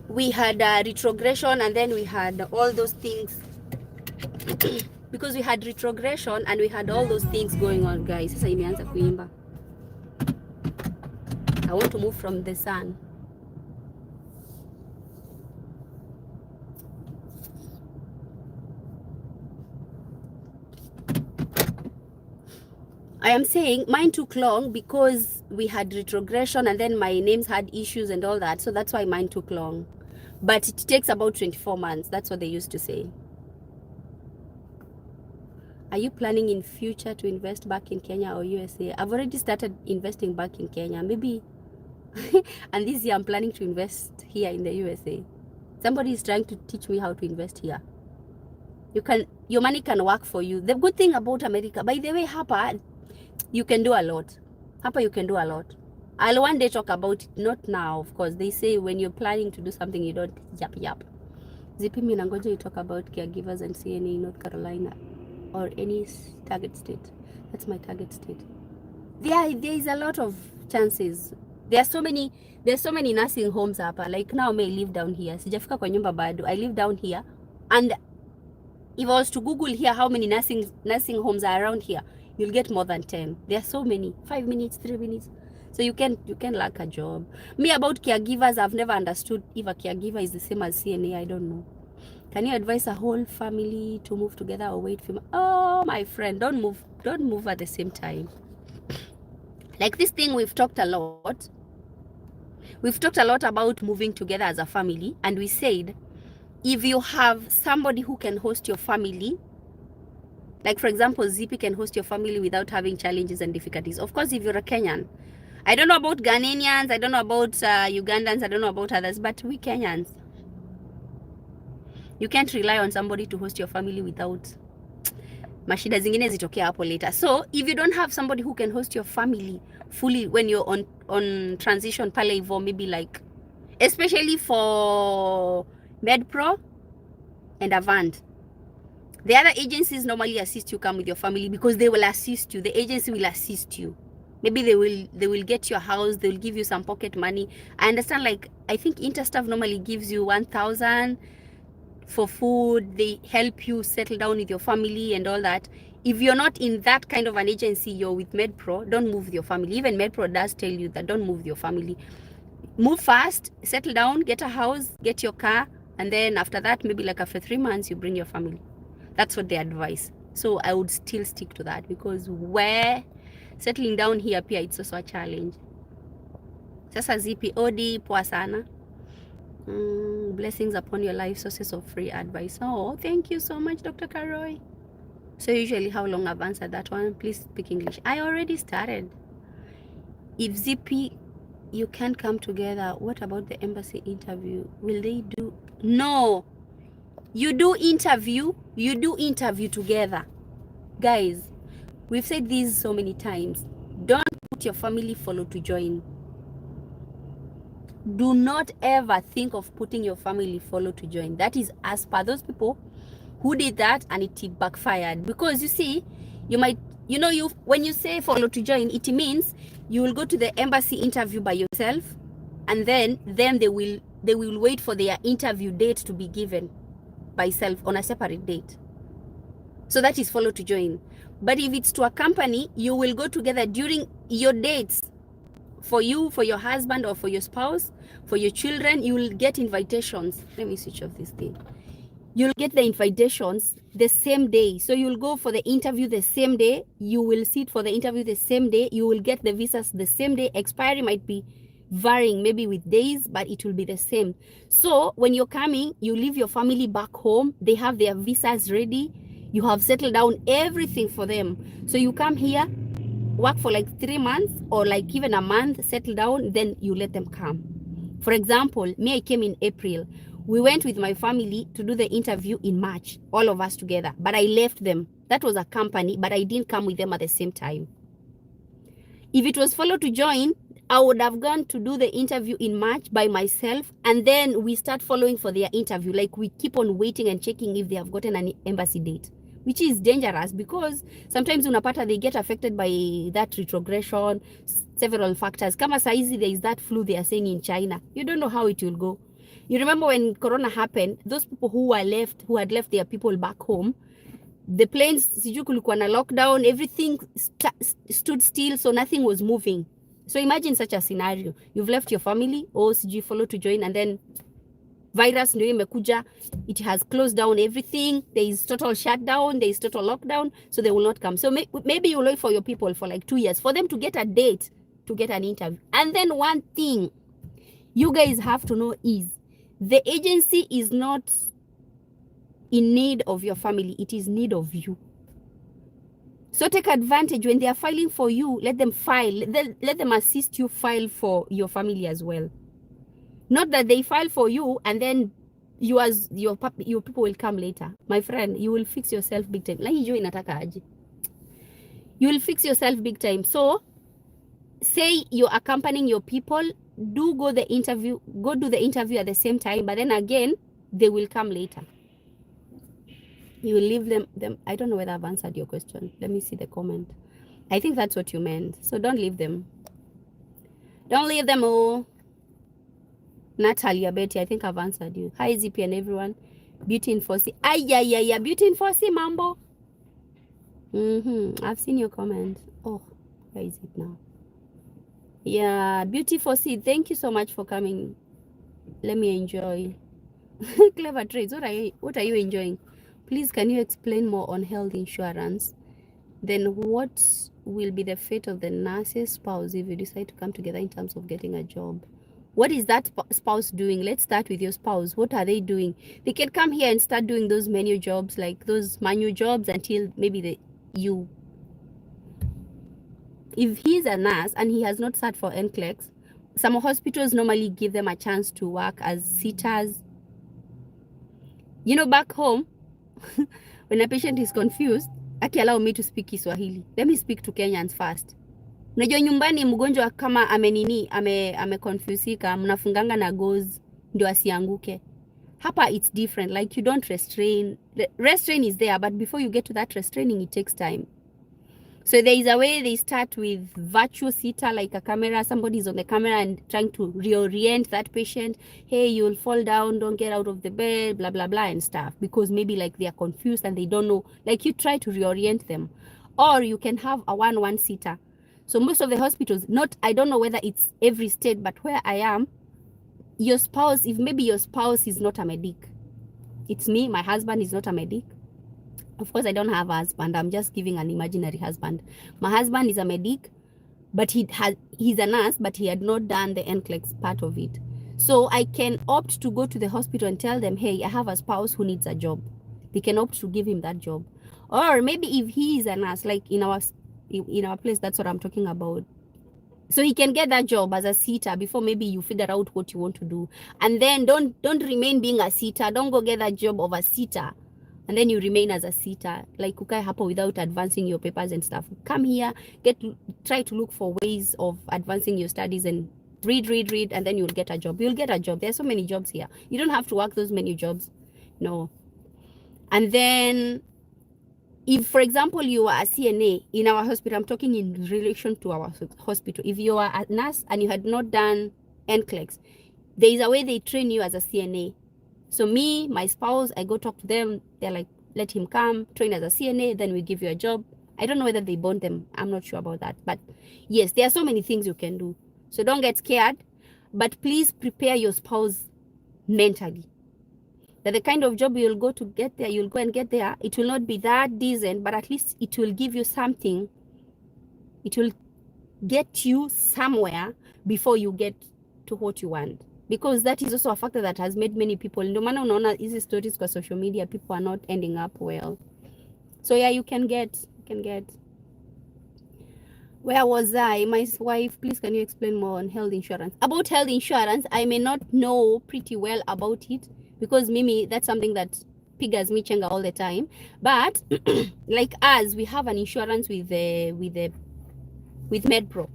retrogression, and then we had all those things. Because we had retrogression and we had all those things going on, guys. Sasa imeanza kuimba. I want to move from the sun. I am saying mine took long because we had retrogression and then my names had issues and all that. So that's why mine took long. But it takes about 24 months. That's what they used to say. Are you planning in future to invest back in Kenya or USA? I've already started investing back in Kenya. Maybe. And this year I'm planning to invest here in the USA. Somebody is trying to teach me how to invest here. Your money can work for you. The good thing about America, by the way, Hapa, you can do a lot. Hapa, you can do a lot. I'll one day talk about it. Not now, of course. They say when you're planning to do something, you don't yap. Zipi, mimi nangoja you talk about caregivers and CNA in North Carolina or any target state. That's my target state. There is a lot of chances. There's so many nursing homes hapa. Like now I live down here. Sijafika kwa nyumba bado. I live down here. And if I was to Google here how many nursing homes are around here, you'll get more than 10. There are so many. 5 minutes, 3 minutes. So you can lack a job. Me, about caregivers, I've never understood if a caregiver is the same as CNA. I don't know. Can you advise a whole family to move together or wait for? Oh, my friend, don't move at the same time. Like this thing, we've talked a lot. We've talked a lot about moving together as a family, and we said if you have somebody who can host your family, like for example, Zippy can host your family without having challenges and difficulties. Of course, if you're a Kenyan, I don't know about Ghanaians, I don't know about Ugandans, I don't know about others, but we Kenyans, you can't rely on somebody to host your family without mashida zingine zitokea hapo later. So if you don't have somebody who can host your family fully when you're on transition pale hivyo, maybe like especially for MedPro and Avant, the other agencies normally assist you come with your family because they will assist you. The agency will assist you. Maybe they will get your house, they will give you some pocket money. I understand, like I think Interstaff normally gives you 1,000 for food. They help you settle down with your family and all that. If you're not in that kind of an agency, you're with MedPro, don't move with your family. Even MedPro does tell you that don't move with your family. Move fast, settle down, get a house, get your car, and then after that, maybe like after 3 months, you bring your family. That's what they advise. So I would still stick to that because where settling down here pia it's also a challenge. Sasa Zipi, Odi, poa sana. Blessings upon your life, sources of free advice. Oh, thank you so much, Dr. Karoy. So usually how long I've answered that one? Please speak English. I already started. If Zippy, you can't come together, what about the embassy interview? Will they do? No. You do interview together. Guys, we've said this so many times. Don't put your family follow to join. Do not ever think of putting your family follow to join. That is as per those people who did that and it backfired. Because you see, you might, when you say follow to join, it means you will go to the embassy interview by yourself, and then they will wait for their interview date to be given by self on a separate date. So that is follow to join. But if it's to a company, you will go together during your dates. For you, for your husband or for your spouse, for your children, you will get invitations. Let me switch off this thing. You'll get the invitations the same day. So you'll go for the interview the same day. You will sit for the interview the same day. You will get the visas the same day. Expiry might be varying maybe with days, but it will be the same. So when you're coming, you leave your family back home. They have their visas ready. You have settled down everything for them. So you come here, work for like 3 months or like even a month, settle down, then you let them come. For example, me, I came in April. We went with my family to do the interview in March, all of us together, but I left them. That was a company, but I didn't come with them at the same time. If it was follow to join, I would have gone to do the interview in March by myself, and then we start following for their interview. Like we keep on waiting and checking if they have gotten an embassy date, which is dangerous because sometimes unapata they get affected by that retrogression, several factors. Kama saizi there is that flu they are saying in China. You don't know how it will go. You remember when Corona happened, those people who had left their people back home, the planes, sijui kulikuwa na lockdown, everything stood still, so nothing was moving. So imagine such a scenario. You've left your family, or sijui follow to join, and then virus ndio imekuja, it has closed down everything. There is total shutdown, there is total lockdown, so they will not come. So maybe you wait for your people for like 2 years for them to get a date to get an interview. And then one thing you guys have to know is the agency is not in need of your family, it is need of you. So take advantage when they are filing for you. Let them file, let them assist you file for your family as well. Not that they file for you and then your people will come later. My friend, you will fix yourself big time. You will fix yourself big time. So say you're accompanying your people, go do the interview at the same time. But then again, they will come later. You will leave them. I don't know whether I've answered your question. Let me see the comment. I think that's what you meant. So don't leave them. Don't leave them. Oh, Natalia, Betty, I think I've answered you. Hi, ZP and everyone. Beauty in Fossey. Yeah. Beauty in Fossey, Mambo. I've seen your comment. Oh, where is it now? Yeah, Beauty Fossey. Thank you so much for coming. Let me enjoy. Clever trades. What are you enjoying? Please, can you explain more on health insurance? Then what will be the fate of the nurse's spouse if you decide to come together in terms of getting a job? What is that spouse doing? Let's start with your spouse. What are they doing? They can come here and start doing those manual jobs, like those manual jobs, until maybe if he's a nurse and he has not sat for NCLEX, some hospitals normally give them a chance to work as sitters. You know, back home, when a patient is confused, allow me to speak Kiswahili. Let me speak to Kenyans first. Unajua nyumbani mgonjwa kama ameconfusika, mnafunganga na gauze ndio asianguke. Hapa it's different. Like, you don't restrain. The restraint is there, but before you get to that restraining, it takes time. So there is a way they start with virtual sitter, like a camera. Somebody's on the camera and trying to reorient that patient. Hey, you'll fall down, don't get out of the bed, blah, blah, blah, and stuff. Because maybe like they are confused and they don't know. Like, you try to reorient them. Or you can have a one-one sitter. So most of the hospitals, I don't know whether it's every state, but where I am, your spouse, if maybe your spouse is not a medic. It's me, my husband is not a medic. Of course, I don't have a husband. I'm just giving an imaginary husband. My husband is a medic, but he's a nurse, but he had not done the NCLEX part of it. So I can opt to go to the hospital and tell them, hey, I have a spouse who needs a job. They can opt to give him that job. Or maybe if he is a nurse, like in our place, that's what I'm talking about. So he can get that job as a sitter before maybe you figure out what you want to do. And then don't remain being a sitter. Don't go get that job of a sitter. And then you remain as a sitter, like ukae hapo without advancing your papers and stuff. Come here, try to look for ways of advancing your studies and read, and then you'll get a job. You'll get a job. There are so many jobs here. You don't have to work those many jobs. No. And then, if, for example, you are a CNA in our hospital, I'm talking in relation to our hospital. If you are a nurse and you had not done NCLEX, there is a way they train you as a CNA. So me, my spouse, I go talk to them. They're like, let him come, train as a CNA, then we give you a job. I don't know whether they bond them. I'm not sure about that. But yes, there are so many things you can do. So don't get scared. But please prepare your spouse mentally. That the kind of job you'll go to get there, you'll go and get there. It will not be that decent, but at least it will give you something. It will get you somewhere before you get to what you want. Because that is also a factor that has made many people, ndio maana unaona hizi stories kwa social media, people are not ending up well. So yeah, you can get. Where was I? My wife, please can you explain more on health insurance? About health insurance, I may not know pretty well about it, because Mimi, that's something that pigas me chenga all the time. But like us, we have an insurance with MedPro.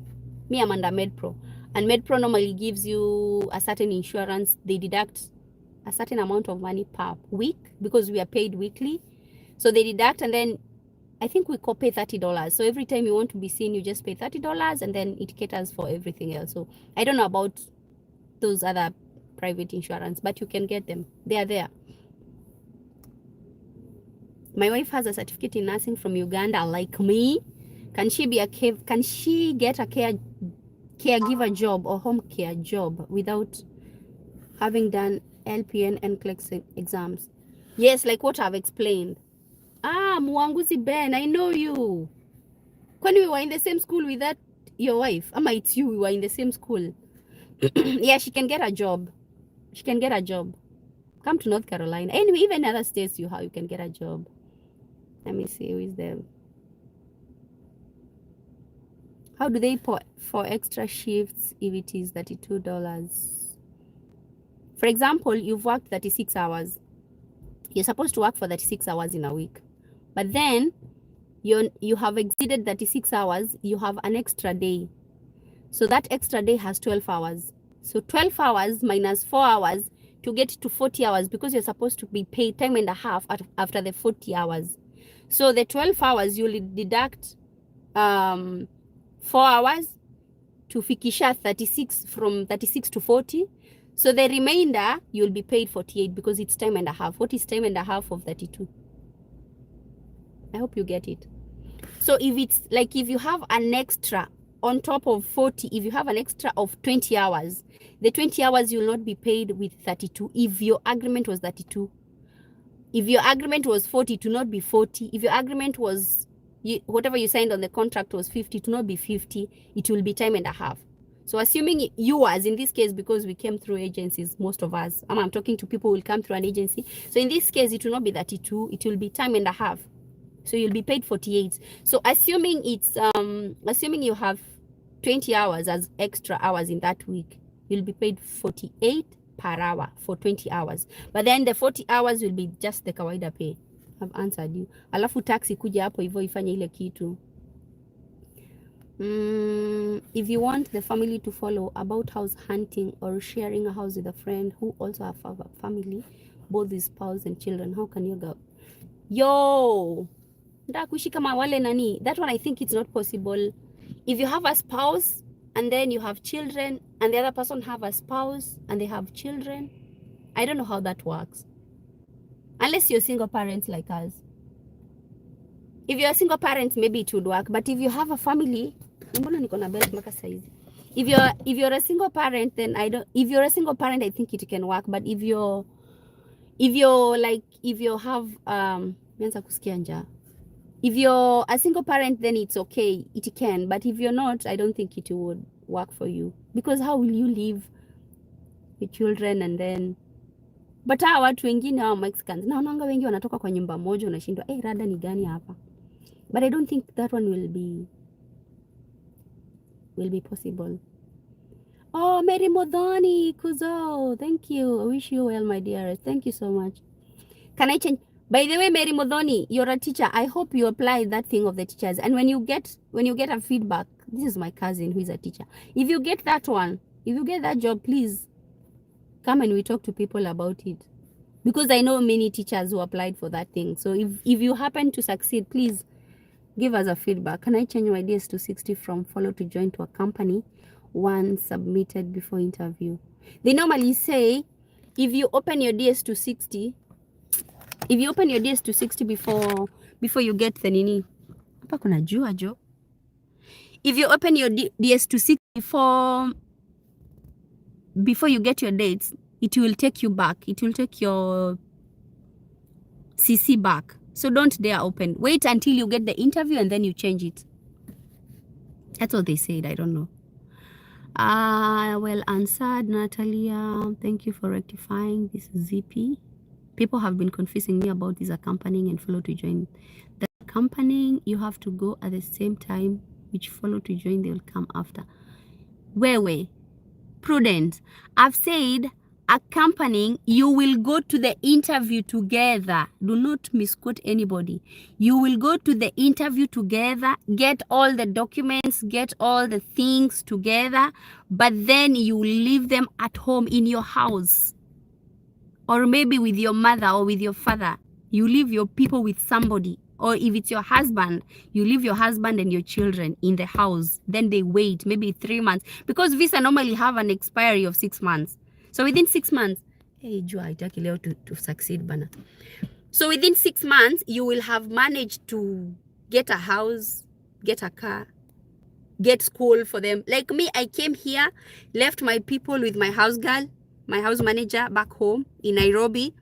Me, I'm under MedPro. And MedPro normally gives you a certain insurance. They deduct a certain amount of money per week because we are paid weekly. So they deduct, and then I think we co-pay $30. So every time you want to be seen, you just pay $30, and then it caters for everything else. So I don't know about those other private insurance, but you can get them. They are there. My wife has a certificate in nursing from Uganda, like me. Can she get a caregiver job or home care job without having done LPN and NCLEX exams? Yes, like what I've explained. Mwanguzi Ben, I know you. When we were in the same school with that, your wife. It's you, we were in the same school. Yeah, she can get a job. Come to North Carolina. Anyway, even other states you can get a job. Let me see, who is there? How do they pay for extra shifts if it is $32? For example, you've worked 36 hours. You're supposed to work for 36 hours in a week. But then you have exceeded 36 hours, you have an extra day. So that extra day has 12 hours. So 12 hours minus 4 hours to get to 40 hours because you're supposed to be paid time and a half after the 40 hours. So the 12 hours you'll deduct 4 hours to fikisha 36, from 36 to 40. So the remainder you'll be paid 48 because it's time and a half. What is time and a half of 32? I hope you get it. So if it's like, if you have an extra on top of 40, if you have an extra of 20 hours, the 20 hours you'll not be paid with 32 if your agreement was 32. If your agreement was 40, to not be 40. If your agreement was, whatever you signed on the contract was 50, to not be 50, it will be time and a half. So assuming you, as in this case, because we came through agencies, most of us, I'm talking to people who will come through an agency. So in this case, it will not be 32, it will be time and a half. So you'll be paid 48. So assuming it's, assuming you have 20 hours as extra hours in that week, you'll be paid 48 per hour for 20 hours. But then the 40 hours will be just the kawaida pay. I've answered you. Alafu taxi kuja hapo hivyo ifanye ile kitu. If you want the family to follow about house hunting or sharing a house with a friend who also have a family, both his spouse and children, how can you go? Yo, nda kuishi kama wale nani. That one I think it's not possible. If you have a spouse and then you have children and the other person have a spouse and they have children, I don't know how that works. Unless you're single parents like us. If you're a single parent, maybe it would work. But if you have a family, if you're a single parent, then I don't. If you're a single parent, I think it can work. But if you have if you're a single parent, then it's okay, it can. But if you're not, I don't think it would work for you, because how will you live with children and then. But hawa watu wengine hawa Mexicans naonanga wengi wanatoka kwa nyumba moja, unashindwa rada ni gani hapa. But I don't think that one will be possible. Oh, Mary Modhani Kuzo, thank you. I wish you well, my dearest. Thank you so much. Can I change? By the way, Mary Modhoni, you're a teacher. I hope you apply that thing of the teachers. And when you get a feedback, this is my cousin who is a teacher. If you get that one, if you get that job, please come and we talk to people about it. Because I know many teachers who applied for that thing. So if you happen to succeed, please give us a feedback. Can I change my DS to 60 from follow to join to a company? One submitted before interview. They normally say if you open your DS to 60, before you get the nini. Hapa kuna jua jo. If you open your DS to 60 before you get your dates, it will take you back. It will take your CC back. So don't dare open. Wait until you get the interview and then you change it. That's what they said. I don't know. Well answered, Natalia. Thank you for rectifying this ZP. People have been confusing me about this accompanying and follow to join. The accompanying, you have to go at the same time, which follow to join, they will come after. Where? Prudent. I've said accompanying, you will go to the interview together. Do not misquote anybody. You will go to the interview together, get all the documents, get all the things together, but then you leave them at home in your house. Or maybe with your mother or with your father. You leave your people with somebody. Or if it's your husband, you leave your husband and your children in the house. Then they wait maybe 3 months. Because visa normally have an expiry of 6 months. So within 6 months, to succeed, bana. So within 6 months, you will have managed to get a house, get a car, get school for them. Like me, I came here, left my people with my house girl, my house manager back home in Nairobi.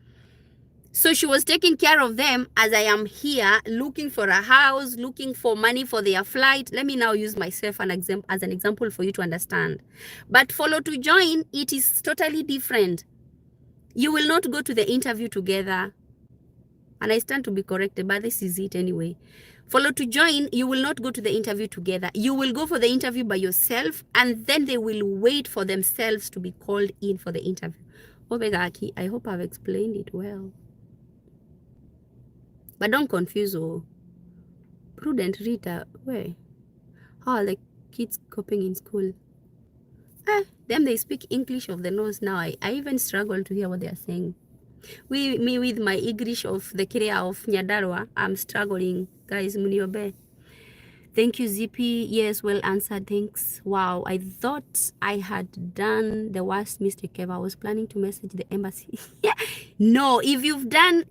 So she was taking care of them as I am here looking for a house, looking for money for their flight. Let me now use myself as an example for you to understand. But follow to join, it is totally different. You will not go to the interview together. And I stand to be corrected, but this is it anyway. Follow to join, you will not go to the interview together. You will go for the interview by yourself, and then they will wait for themselves to be called in for the interview. Obegaki, I hope I've explained it well. But don't confuse. Prudent Rita, where? How are the kids coping in school? Them, they speak English of the nose now. I even struggle to hear what they are saying. Me with my English of the Korea of Nyadarwa, I'm struggling. Guys, muniobe. Thank you, ZP. Yes, well answered. Thanks. Wow, I thought I had done the worst mistake ever. I was planning to message the embassy. No, if you've done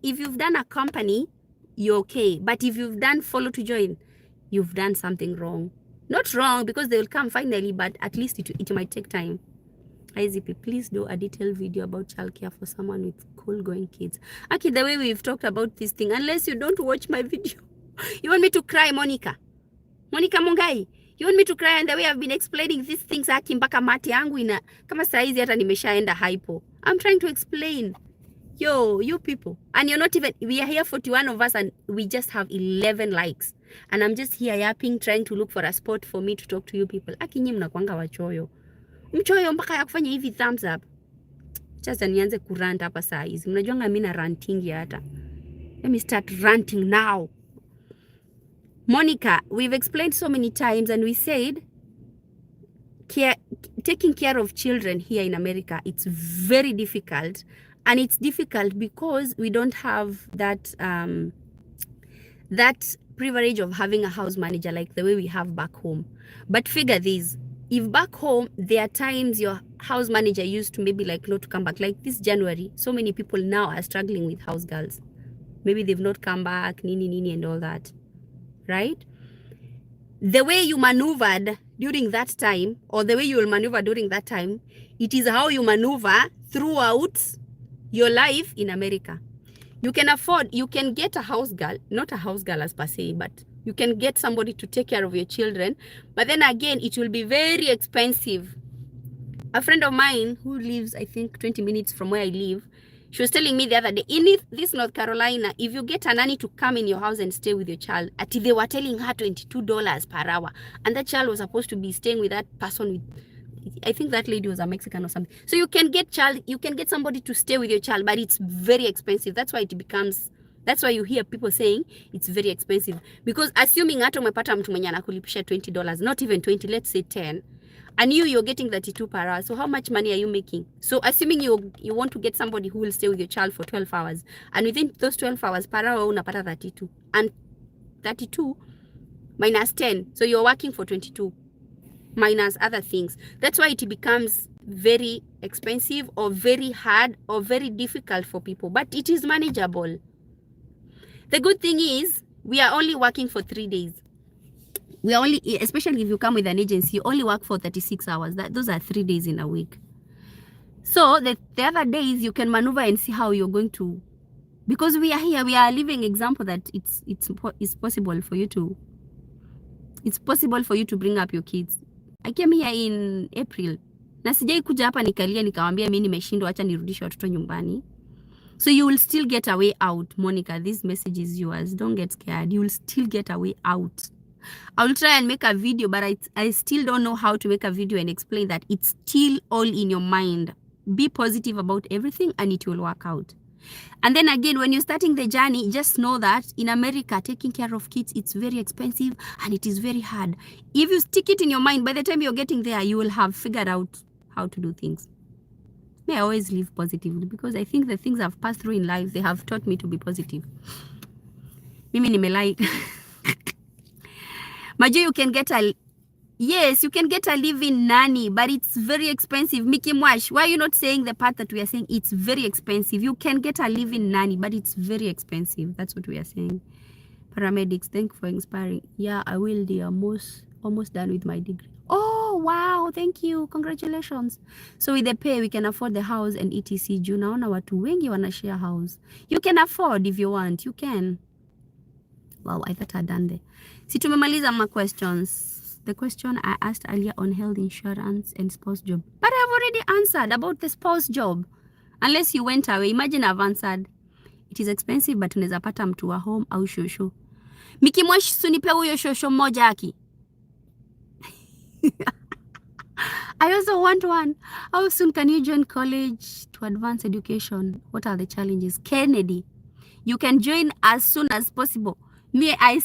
a company, you're okay. But if you've done follow to join, you've done something wrong. Not wrong, because they will come finally, but at least it might take time. IZP, please do a detailed video about childcare for someone with school-going kids. Okay, the way we've talked about this thing, unless you don't watch my video. You want me to cry, Monica Mungai? You want me to cry? And the way I've been explaining these things, haki mpaka mate yangu ina kama saizi hata nimeshaenda hypo. I'm trying to explain. Yo, you people. And you're not even, we are here 41 of us and we just have 11 likes. And I'm just here yapping, trying to look for a spot for me to talk to you people. Aki nyi mnakuanga wachoyo. Mchoyo mpaka ya kufanya hivi thumbs up. Sasa nianze kurant hapa saa hizi. Mnajuanga mimi na ranting hata. Let me start ranting now. Monica, we've explained so many times and we said taking care of children here in America, it's very difficult. And it's difficult because we don't have that that privilege of having a house manager like the way we have back home. But figure this, if back home, there are times your house manager used to maybe like not to come back. Like this January, so many people now are struggling with house girls. Maybe they've not come back, nini and all that, right? The way you maneuvered during that time, or the way you will maneuver during that time, it is how you maneuver throughout your life in America. You can get a house girl, not a house girl as per se, but you can get somebody to take care of your children. But then again, it will be very expensive. A friend of mine who lives, I think, 20 minutes from where I live, she was telling me the other day, in this North Carolina, if you get a nanny to come in your house and stay with your child, they were telling her $22 per hour. And that child was supposed to be staying with that person with, I think that lady was a Mexican or something. So you can get somebody to stay with your child, but it's very expensive. That's why that's why you hear people saying it's very expensive. Because assuming hata umepata mtu mwenye anakulipisha $20, not even 20, let's say 10, and you're getting 32 per hour. So how much money are you making? So assuming you want to get somebody who will stay with your child for 12 hours, and within those 12 hours per hour unapata 32, and 32 minus 10, so you're working for 22 minus other things. That's why it becomes very expensive or very hard or very difficult for people, but it is manageable. The good thing is we are only working for 3 days. We are only, especially if you come with an agency, you only work for 36 hours. Those are 3 days in a week. So the other days you can maneuver and see how you're going to, because we are here, we are a living example that it's possible for you to, bring up your kids. I came here in April. Na sijai kuja hapa nikalia nikawambia mimi nimeshindwa acha nirudishe watoto nyumbani. So you will still get a way out, Monica. This message is yours. Don't get scared. You will still get a way out. I will try and make a video, but I still don't know how to make a video and explain that. It's still all in your mind. Be positive about everything and it will work out. And then again, when you're starting the journey, just know that in America, taking care of kids, it's very expensive and it is very hard. If you stick it in your mind, by the time you're getting there, you will have figured out how to do things. May I always live positively, because I think the things I've passed through in life, they have taught me to be positive. Mimi nimelike. Majo, you can get a live-in nanny, but it's very expensive. Mickey Mwash, why are you not saying the part that we are saying it's very expensive? You can get a live-in nanny, but it's very expensive. That's what we are saying. Paramedics, thank you for inspiring. Yeah, I will, dear. Almost done with my degree. Oh, wow. Thank you. Congratulations. So with the pay, we can afford the house and etc. Juu naona watu wengi wana share house. You can afford if you want. You can. Wow, I thought I'd done there. Si tumemaliza my questions. The question I asked earlier on health insurance and spouse job. But I've already answered about the spouse job. Unless you went away. Imagine I've answered. It is expensive, but unaweza pata mtu wa home au shosho. Miki Mwash, sunipe huyo shosho moja aki. I also want one. How soon can you join college to advance education? What are the challenges? Kennedy, you can join as soon as possible. Me, I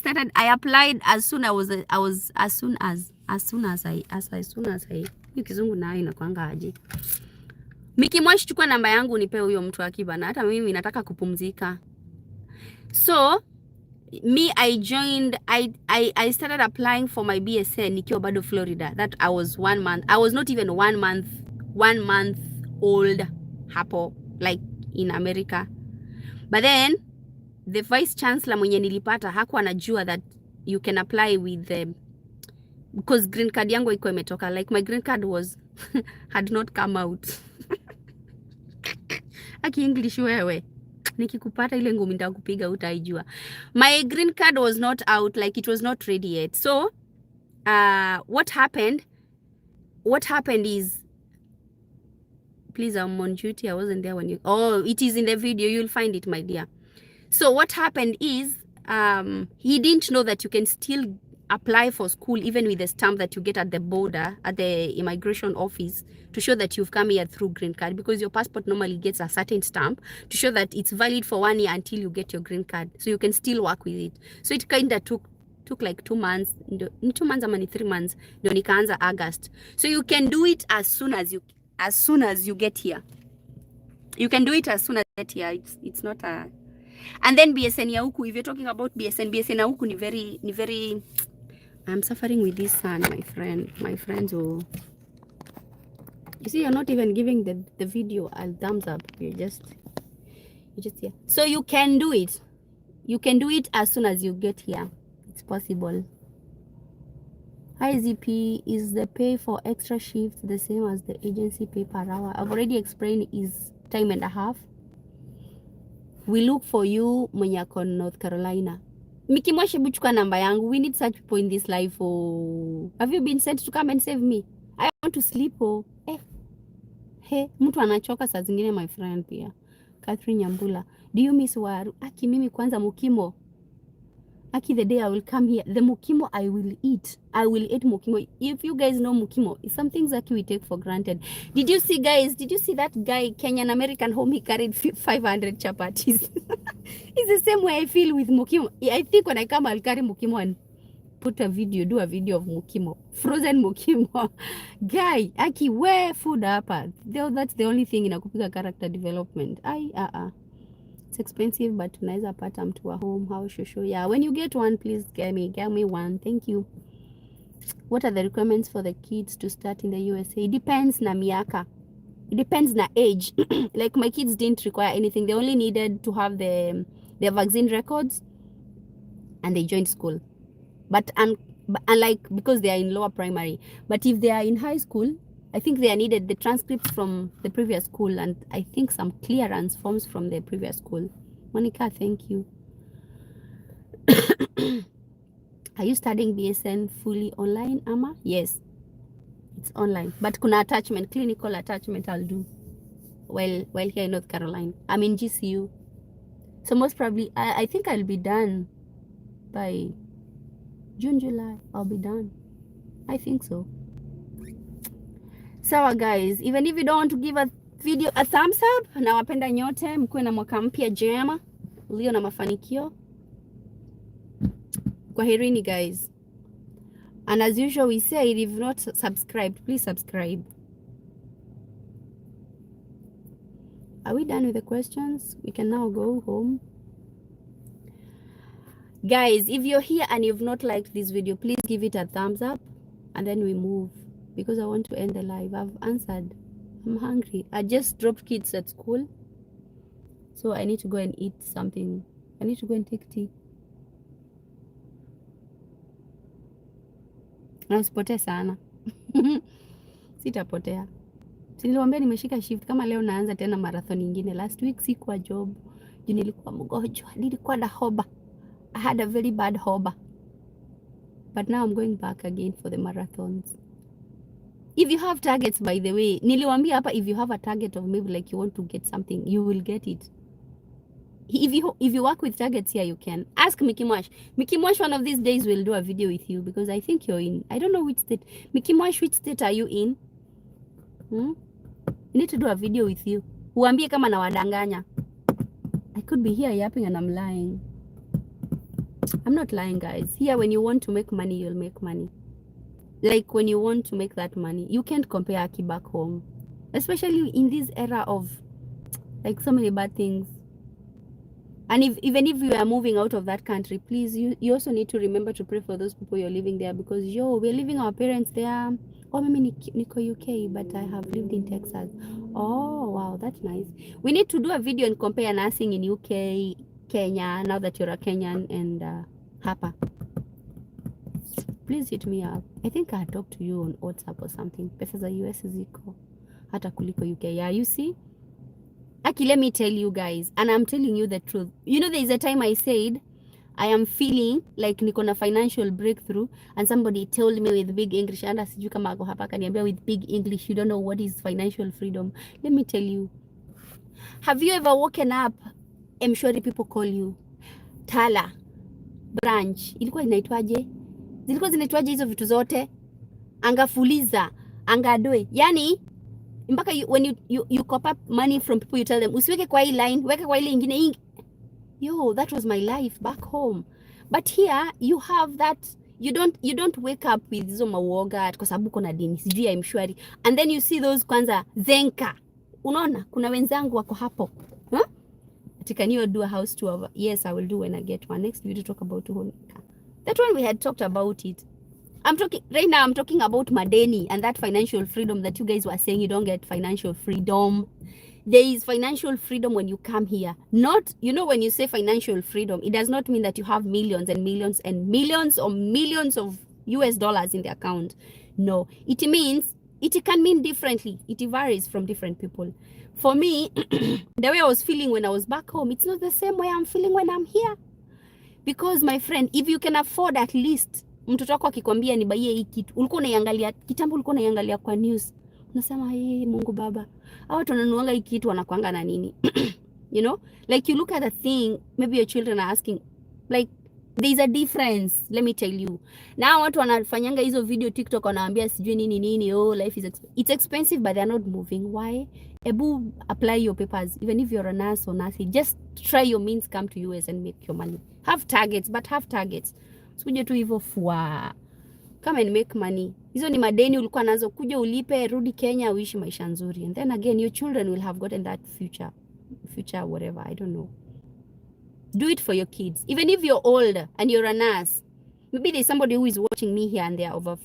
applied as soon as I Hiyo kizungu nayo inakuanga aje? Miki Mwash, chukua namba yangu nipe huyo mtu akiba, na hata mimi nataka kupumzika. So me, I joined, I started applying for my BSN nikiwa bado Florida. That I was 1 month. I was not even 1 month old hapo, like in America. But then the vice chancellor mwenye nilipata hakuwa anajua that you can apply with the, because green card yangu iko imetoka, like my green card was had not come out. Aki English wewe, nikikupata ile ngumi nitakupiga utaijua. My green card was not out, like it was not ready yet. So what happened is, please, I'm on duty, I wasn't there when you, oh, it is in the video, you'll find it, my dear. So what happened is he didn't know that you can still apply for school even with the stamp that you get at the border, at the immigration office, to show that you've come here through green card, because your passport normally gets a certain stamp to show that it's valid for 1 year until you get your green card, so you can still work with it. So it kind of took like 2 months, 2 months ama 3 months, ndio nikaanza August. So you can do it as soon as you get here. You can do it as soon as you get here. It's not a, and then BSN ya huku, if you're talking about BSN ya huku ni very, I'm suffering with this son, my friends. Oh, you see, you're not even giving the video a thumbs up. You're just here. So you can do it. You can do it as soon as you get here. It's possible. Hi ZP, is the pay for extra shifts the same as the agency pay per hour? I've already explained, is time and a half. We look for you mwenye ako North Carolina. Miki Mwash, buchukua namba yangu. We need such people in this life. Oh, have you been sent to come and save me? I want to sleep. Oh, mtu anachoka saa zingine, my friend. Pia Catherine Nyambula, do you miss waru? Aki mimi kwanza mukimo. Aki, the day I will come here, the mukimo I will eat mukimo. If you guys know mukimo, it's some things that we take for granted. Did you see that guy, Kenyan American home, he carried 500 chapatis? It's the same way I feel with mukimo. I think when I come, I'll carry mukimo and do a video of mukimo, frozen mukimo. Guy, Aki, where food up? That's the only thing inakupika character development. It's expensive, but tunaweza pata mtu wa home house shosho. Yeah, when you get one, please get me one. Thank you. What are the requirements for the kids to start in the USA? It depends na miaka. It depends na age. Like my kids didn't require anything. They only needed to have their vaccine records and they joined school. But unlike, because they are in lower primary. But if they are in high school, I think they are needed the transcripts from the previous school, and I think some clearance forms from the previous school. Monica, thank you. Are you studying BSN fully online, Ama? Yes, it's online. But kuna attachment, clinical attachment I'll do while here in North Carolina. I'm in GCU. So most probably, I think I'll be done by June, July. I'll be done. I think so. Sawa guys, even if you don't want to give a video a thumbs up, nawapenda nyote, mkuwe na mwaka mpya jema, ulio na mafanikio. Kwaherini guys. And as usual we say, if you've not subscribed, please subscribe. Are we done with the questions? We can now go home. Guys, if you're here and you've not liked this video, please give it a thumbs up and then we move, because I want to end the live. I've answered. I'm hungry. I just dropped kids at school, so I need to go and eat something. I need to go and take tea. Na usipotee sana. Sitapotea. Niliwaambia nimeshika shift, kama leo naanza tena marathon nyingine. Last week sikuwa job. Nilikuwa mgonjwa. Nilikuwa na hoba. I had a very bad hoba. But now I'm going back again for the marathons. If you have targets, by the way, niliwaambia hapa, if you have a target of maybe like you want to get something, you will get it. If you work with targets here, you can. Ask Miki Mwash. Miki Mwash, one of these days we'll do a video with you, because I think you're in, I don't know which state. Miki Mwash, which state are you in? I need to do a video with you. Uambie kama na wadanganya. I could be here yapping and I'm lying. I'm not lying, guys. Here, when you want to make money, you'll make money. Like when you want to make that money, you can't compare Aki back home, especially in this era of like so many bad things. And even if you are moving out of that country, please, you also need to remember to pray for those people you're living there, because we're leaving our parents there. Oh, maybe Nico UK, but I have lived in Texas. Oh wow, that's nice. We need to do a video and compare nursing in UK, Kenya, now that you're a Kenyan, and hapa. Please hit me up. I think I talked to you on WhatsApp or something. Pesa za US ziko hata kuliko UK. Yeah, you see? Aki, let me tell you guys, and I'm telling you the truth. You know, there's a time I said I am feeling like niko na financial breakthrough, and somebody told me with big English, and sijui kama ako hapa kaniambia with big English, you don't know what is financial freedom. Let me tell you. Have you ever woken up, M-Shwari people call you Tala branch, ilikuwa inaitwaje? Zilikuwa zinaitwaje hizo vitu zote? Angafuliza, angadoe. Yani mpaka when you cop up money from people, you tell them usiweke kwa hii line, weka kwa ile ingine. Yo, that was my life back home. But here you have that, you don't wake up with hizo mawoga kwa sababu kuna dini sijui ya M-Shwari, and then you see those kwanza zenka. Unaona kuna wenzangu wako hapo, huh? Can you do a house tour? Yes, I will do when I get one. Next video talk about Honika. That one we had talked about it. I'm talking about madeni and that financial freedom that you guys were saying you don't get financial freedom. There is financial freedom when you come here. Not, you know, when you say financial freedom, it does not mean that you have millions and millions and millions or millions of US dollars in the account. No, it means, it can mean differently. It varies from different people. For me, the way I was feeling when I was back home, it's not the same way I'm feeling when I'm here. Because my friend, if you can afford at least, mtoto wako akikwambia nibaie hii kitu, ulikuwa unaiangalia kitambo, ulikuwa unaiangalia kwa news, unasema hey, Mungu Baba, hao watu wananuanga hii kitu wanakuanga na nini? You know, like you look at the thing, maybe your children are asking, like there's a difference. Let me tell you. Now watu wanafanyanga hizo video TikTok wanaambia sijui nini, oh life is it's expensive, but they're not moving. Why? Ebu apply your papers, even if you're a nurse or nothing, just try your means, come to US and make your money. Have targets, but have targets. Sikuje tu hivyo fua. Come and make money. Hizo ni madeni ulikuwa nazo, kuja ulipe, rudi Kenya uishi maisha nzuri. And then again, your children will have gotten that future whatever, I don't know. Do it for your kids. Even if you're old and you're a nurse, maybe there's somebody who is watching me here and they're over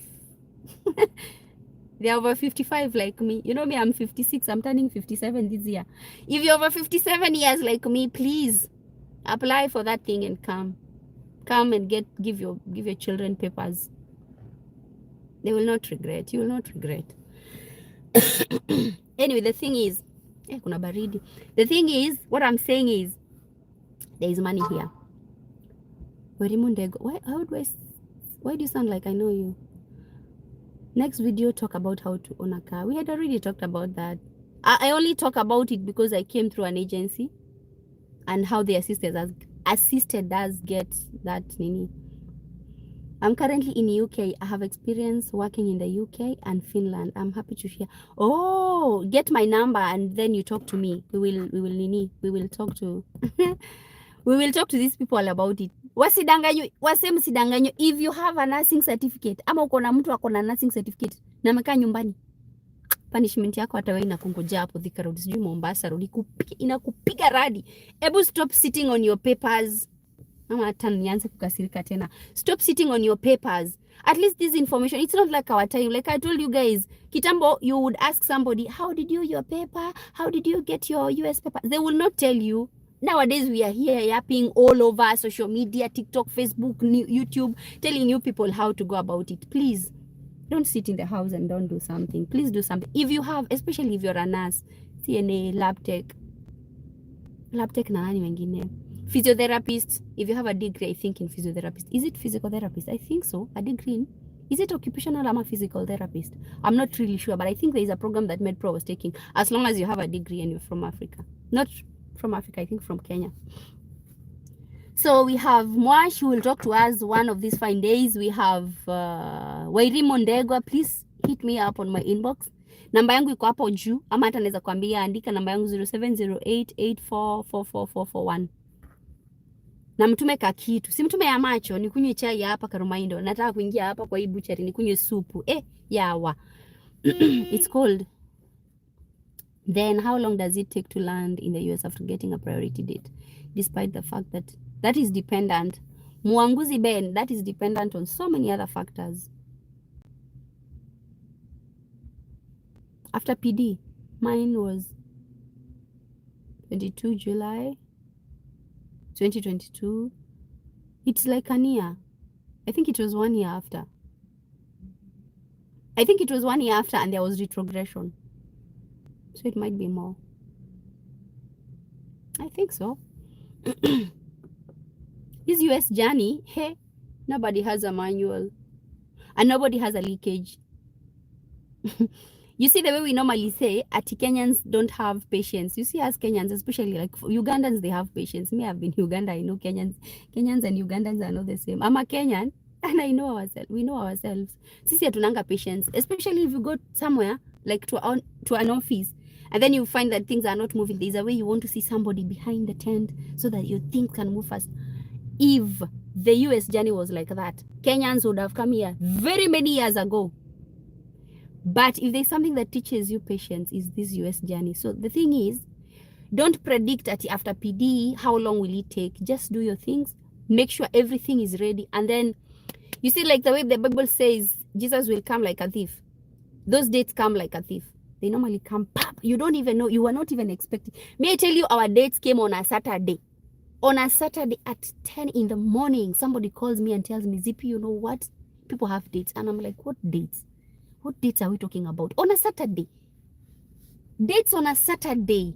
they're over 55 like me. You know me, I'm 56. I'm turning 57 this year. If you're over 57 years like me, please apply for that thing and come and give your children papers. They will not regret. You will not regret. Anyway, the thing is, kuna baridi. The thing is, what I'm saying is, there is money here. Why do you sound like I know you? Next video, talk about how to own a car. We had already talked about that. I only talk about it because I came through an agency and how they assisted us get that nini. I'm currently in UK. I have experience working in the UK and Finland. I'm happy to share. Oh, get my number and then you talk to me. We will talk to we will talk to these people about it. Wasidanganywe, msidanganywe. If you have a nursing certificate, ama uko na mtu ako na nursing certificate na amekaa nyumbani, punishment yako hata wewe inakungojea hapo Thika Road, sijui Mombasa Road, inakupiga radi. Ebu stop sitting on your papers. Ama hata nianze kukasirika tena. Stop sitting on your papers. At least this information, it's not like our time. Like I told you guys, kitambo, you would ask somebody, how did you your paper? How did you get your US paper? They will not tell you. Nowadays, we are here yapping all over social media, TikTok, Facebook, YouTube, telling you people how to go about it. Please, don't sit in the house and don't do something. Please do something. If you have, especially if you're a nurse, CNA, lab tech na nani wengine. Physiotherapist, if you have a degree, I think in physiotherapist. Is it physical therapist? I think so. A degree in. Is it occupational or physical therapist? I'm not really sure, but I think there is a program that MedPro was taking, as long as you have a degree and you're from Africa. Not from Africa, I think from Kenya. So we have Mwash who will talk to us one of these fine days. We have Wairi Mondegwa. Please hit me up on my inbox. Namba yangu iko hapo juu, ama hata naweza kuambia andika namba yangu 0708844441. na mtume kakitu, si mtume ya macho, nikunywe chai hapa Karumaindo, nataka kuingia hapa kwa hii butchery nikunywe supu yawa. It's cold. Then how long does it take to land in the US after getting a priority date, despite the fact that that is dependent, Mwanguzi Ben, that is dependent on so many other factors. After PD, mine was 22 July 2022. It's like an year. I think it was 1 year after. I think it was 1 year after, and there was retrogression. So it might be more. I think so. This US journey, hey, nobody has a manual. And nobody has a leakage. You see, the way we normally say, Kenyans don't have patience. You see, as Kenyans, especially like Ugandans, they have patience. Me, I've been Uganda. I know Kenyans and Ugandans are not the same. I'm a Kenyan, and I know ourselves. We know ourselves. Sisi hatunanga patience, especially if you go somewhere like to an office, and then you find that things are not moving. There's a way you want to see somebody behind the tent so that your things can move fast. If the US journey was like that, Kenyans would have come here very many years ago. But if there's something that teaches you patience, is this US journey. So the thing is, don't predict at after PD how long will it take. Just do your things, make sure everything is ready, and then you see, like the way the Bible says Jesus will come like a thief. Those dates come like a thief. They normally come pop. You don't even know, you were not even expecting. May I tell you, our dates came on a Saturday. On a Saturday at 10 in the morning, somebody calls me and tells me, Zippy, you know what? People have dates. And I'm like, what dates? What dates are we talking about? On a Saturday. Dates on a Saturday.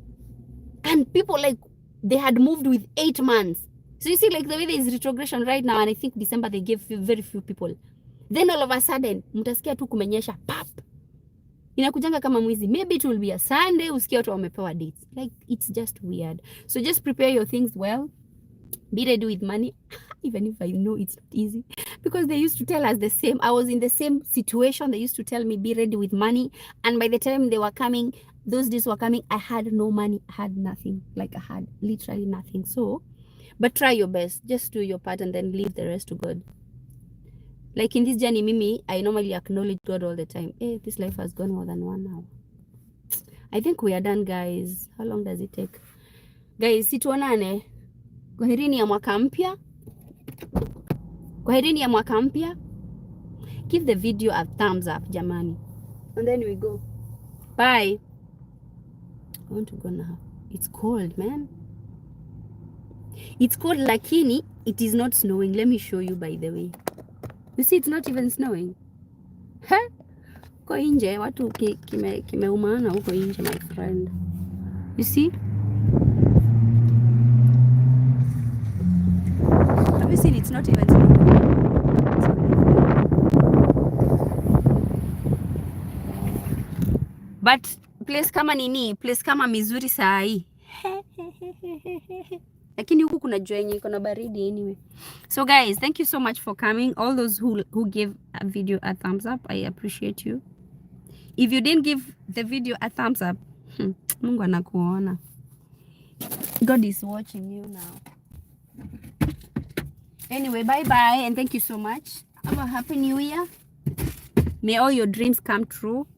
And people like, they had moved with 8 months. So you see, like the way there is retrogression right now, and I think December they gave very few people. Then all of a sudden, mutasikia tu kumenyesha, pap. Inakujanga kama mwizi. Maybe it will be a Sunday, usikia watu wamepewa dates. Like, it's just weird. So just prepare your things well. Be ready with money. Even if I know it's not easy, because they used to tell us the same. I was in the same situation. They used to tell me, be ready with money. And by the time they were coming, those days were coming, I had no money. I had nothing. Like, I had literally nothing. So, but try your best. Just do your part and then leave the rest to God. Like in this journey, Mimi, I normally acknowledge God all the time. Hey, this life has gone more than 1 hour. I think we are done, guys. How long does it take? Guys, situonane. Kwaherini ya mwaka mpya. Kwaherini ya mwaka mpya. Give the video a thumbs up, jamani. And then we go. Bye. I want to go now. It's cold, man. It's cold, lakini it is not snowing. Let me show you, by the way. You see, it's not even snowing. Huh? Huko nje, watu kimeumana huko nje, my friend. You see? Have you seen? It's not even snowing. But place kama nini, place kama Missouri saa hii. Lakini huku kuna jua yenye iko na baridi anyway. So guys, thank you so much for coming. All those who gave a video a thumbs up, I appreciate you. If you didn't give the video a thumbs up, Mungu anakuona. God is watching you now. Anyway, bye-bye and thank you so much. Have a happy new year. May all your dreams come true.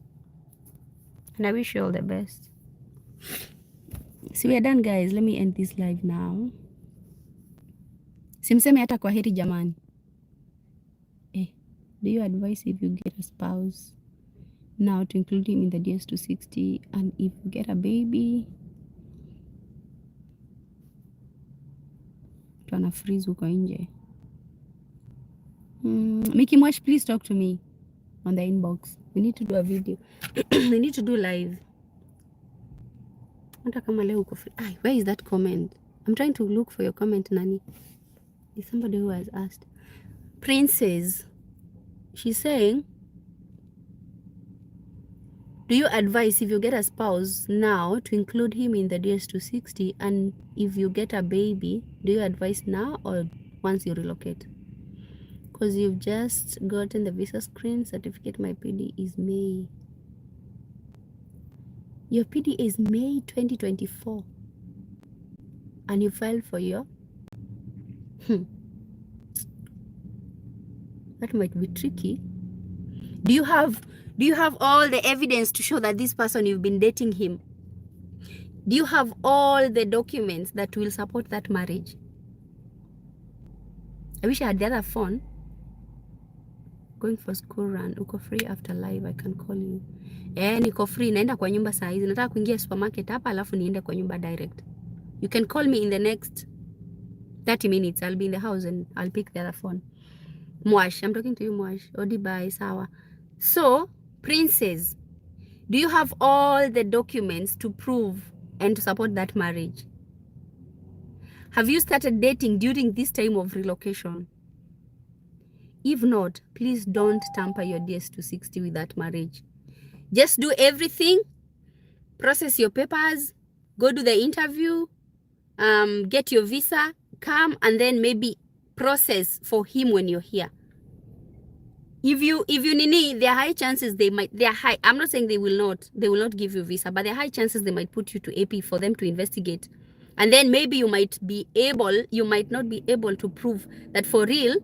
And I wish you all the best. So we are done, guys. Let me end this live now. Simseme hata kwa heri jamani. Do you advise if you get a spouse now to include him in the DS260, and if you get a baby tuna freeze huko nje? Mickey Mosh, please talk to me on the inbox. We need to do a video. We need to do live. Hata kama leo uko free. Where is that comment? I'm trying to look for your comment, Nani. There's somebody who has asked. Princess. She's saying, do you advise if you get a spouse now to include him in the DS260, and if you get a baby, do you advise now or once you relocate? Because you've just gotten the visa screen certificate. My PD is May. Your PD is May 2024. And you filed for your... That might be tricky. Do you have all the evidence to show that this person, you've been dating him? Do you have all the documents that will support that marriage? I wish I had the other phone. Going for school run. Uko free after live, I can call you. Niko free, naenda kwa nyumba saa hizi. Nataka kuingia supermarket hapa alafu niende kwa nyumba direct. You can call me in the next 30 minutes. I'll be in the house and I'll pick the other phone. Mwash, I'm talking to you, Mwash. Odi bye, sawa. So, Princess, do you have all the documents to prove and to support that marriage? Have you started dating during this time of relocation? If not, please don't tamper your DS260 with that marriage. Just do everything, process your papers, go to the interview, get your visa, come, and then maybe process for him when you're here. If you nini, there are high chances I'm not saying they will not give you visa, but there are high chances they might put you to AP for them to investigate. And then maybe you might not be able to prove that for real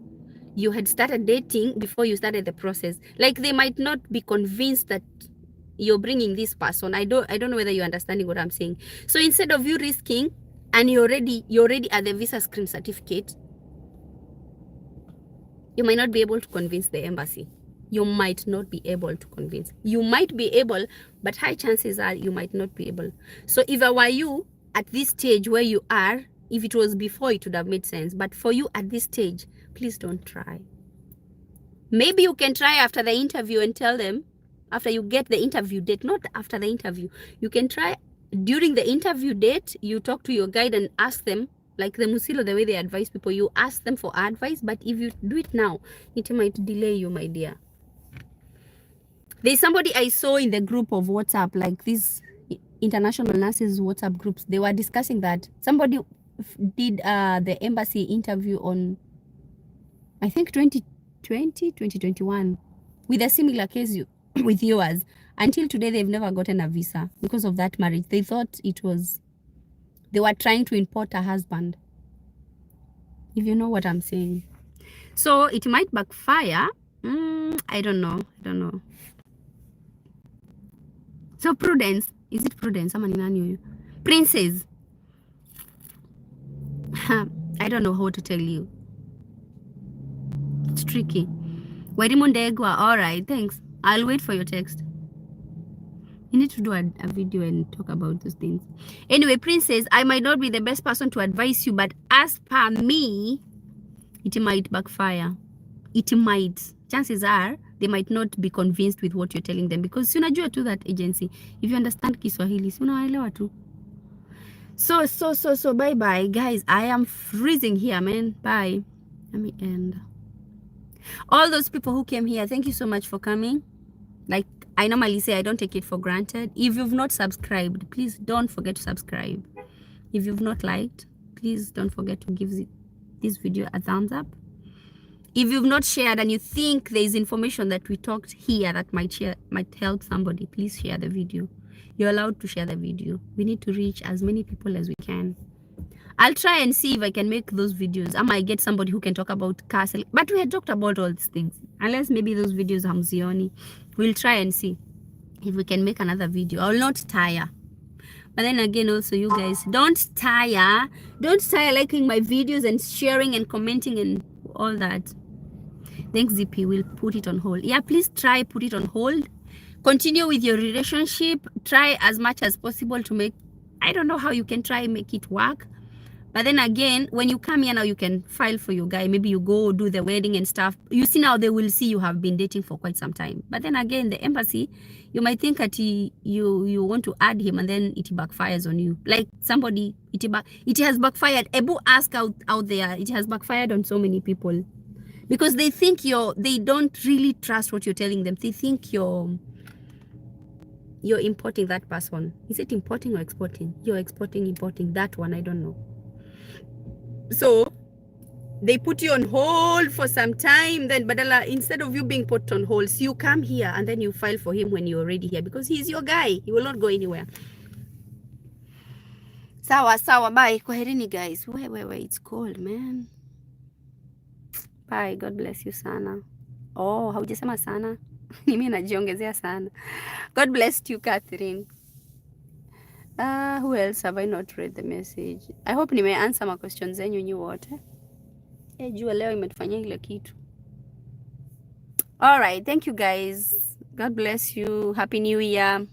you had started dating before you started the process. Like, they might not be convinced that you're bringing this person. I don't know whether you're understanding what I'm saying. So instead of you risking, and you're already at the visa screen certificate, you might not be able to convince the embassy. You might not be able to convince. You might be able, but high chances are you might not be able. So if I were you at this stage where you are, if it was before, it would have made sense. But for you at this stage, please don't try. Maybe you can try after the interview and tell them, after you get the interview date, not after the interview. You can try during the interview date, you talk to your guide and ask them, like the Musilo, the way they advise people, you ask them for advice. But if you do it now, it might delay you, my dear. There's somebody I saw in the group of WhatsApp, like these international nurses WhatsApp groups. They were discussing that somebody did the embassy interview on, I think, 2021 with a similar case with yours. Until today, they've never gotten a visa because of that marriage. They thought they were trying to import a husband, if you know what I'm saying. So it might backfire. I don't know. So Prudence, is it Prudence? Princess. I don't know how to tell you. It's tricky. Warimundegwa, all right, thanks. I'll wait for your text. You need to do a video and talk about those things. Anyway, Princess, I might not be the best person to advise you, but as per me, it might backfire. It might. Chances are they might not be convinced with what you're telling them, because si unajua to that agency. If you understand Kiswahili, si unaelewa tu. So bye bye, guys. I am freezing here, man. Bye. Let me end. All those people who came here, thank you so much for coming. Like I normally say, I don't take it for granted. If you've not subscribed, please don't forget to subscribe. If you've not liked, please don't forget to give this video a thumbs up. If you've not shared and you think there is information that we talked here that might help somebody, please share the video. You're allowed to share the video. We need to reach as many people as we can. I'll try and see if I can make those videos. I might get somebody who can talk about castle. But we had talked about all these things. Unless maybe those videos Hamzioni. We'll try and see if we can make another video. I will not tire. But then again, also, you guys, don't tire. Don't tire liking my videos and sharing and commenting and all that. Thanks, ZP. We'll put it on hold. Yeah, please try put it on hold. Continue with your relationship. Try as much as possible to make, I don't know how you can try make it work. But then again, when you come here now, you can file for your guy. Maybe you go do the wedding and stuff. You see now, they will see you have been dating for quite some time. But then again, the embassy, you might think that you want to add him and then it backfires on you. Like somebody, it has backfired. Ebu ask out there, it has backfired on so many people. Because they think they don't really trust what you're telling them. They think you're importing that person. Is it importing or exporting? You're exporting, importing. That one, I don't know. So they put you on hold for some time. Then badala, instead of you being put on hold, so you come here and then you file for him when you're already here, because he's your guy. He will not go anywhere. Sawa, bye. Kwaherini, guys. Wait, it's cold, man. Pai, God bless you sana. Oh, haujasema sana. Mimi najiongezea sana. God bless you, Catherine. Who else have I not read the message? I hope nimeanswer ma questions zenyu nyi wote. Jua leo imetufanyia ile kitu. All right, thank you guys. God bless you. Happy New Year.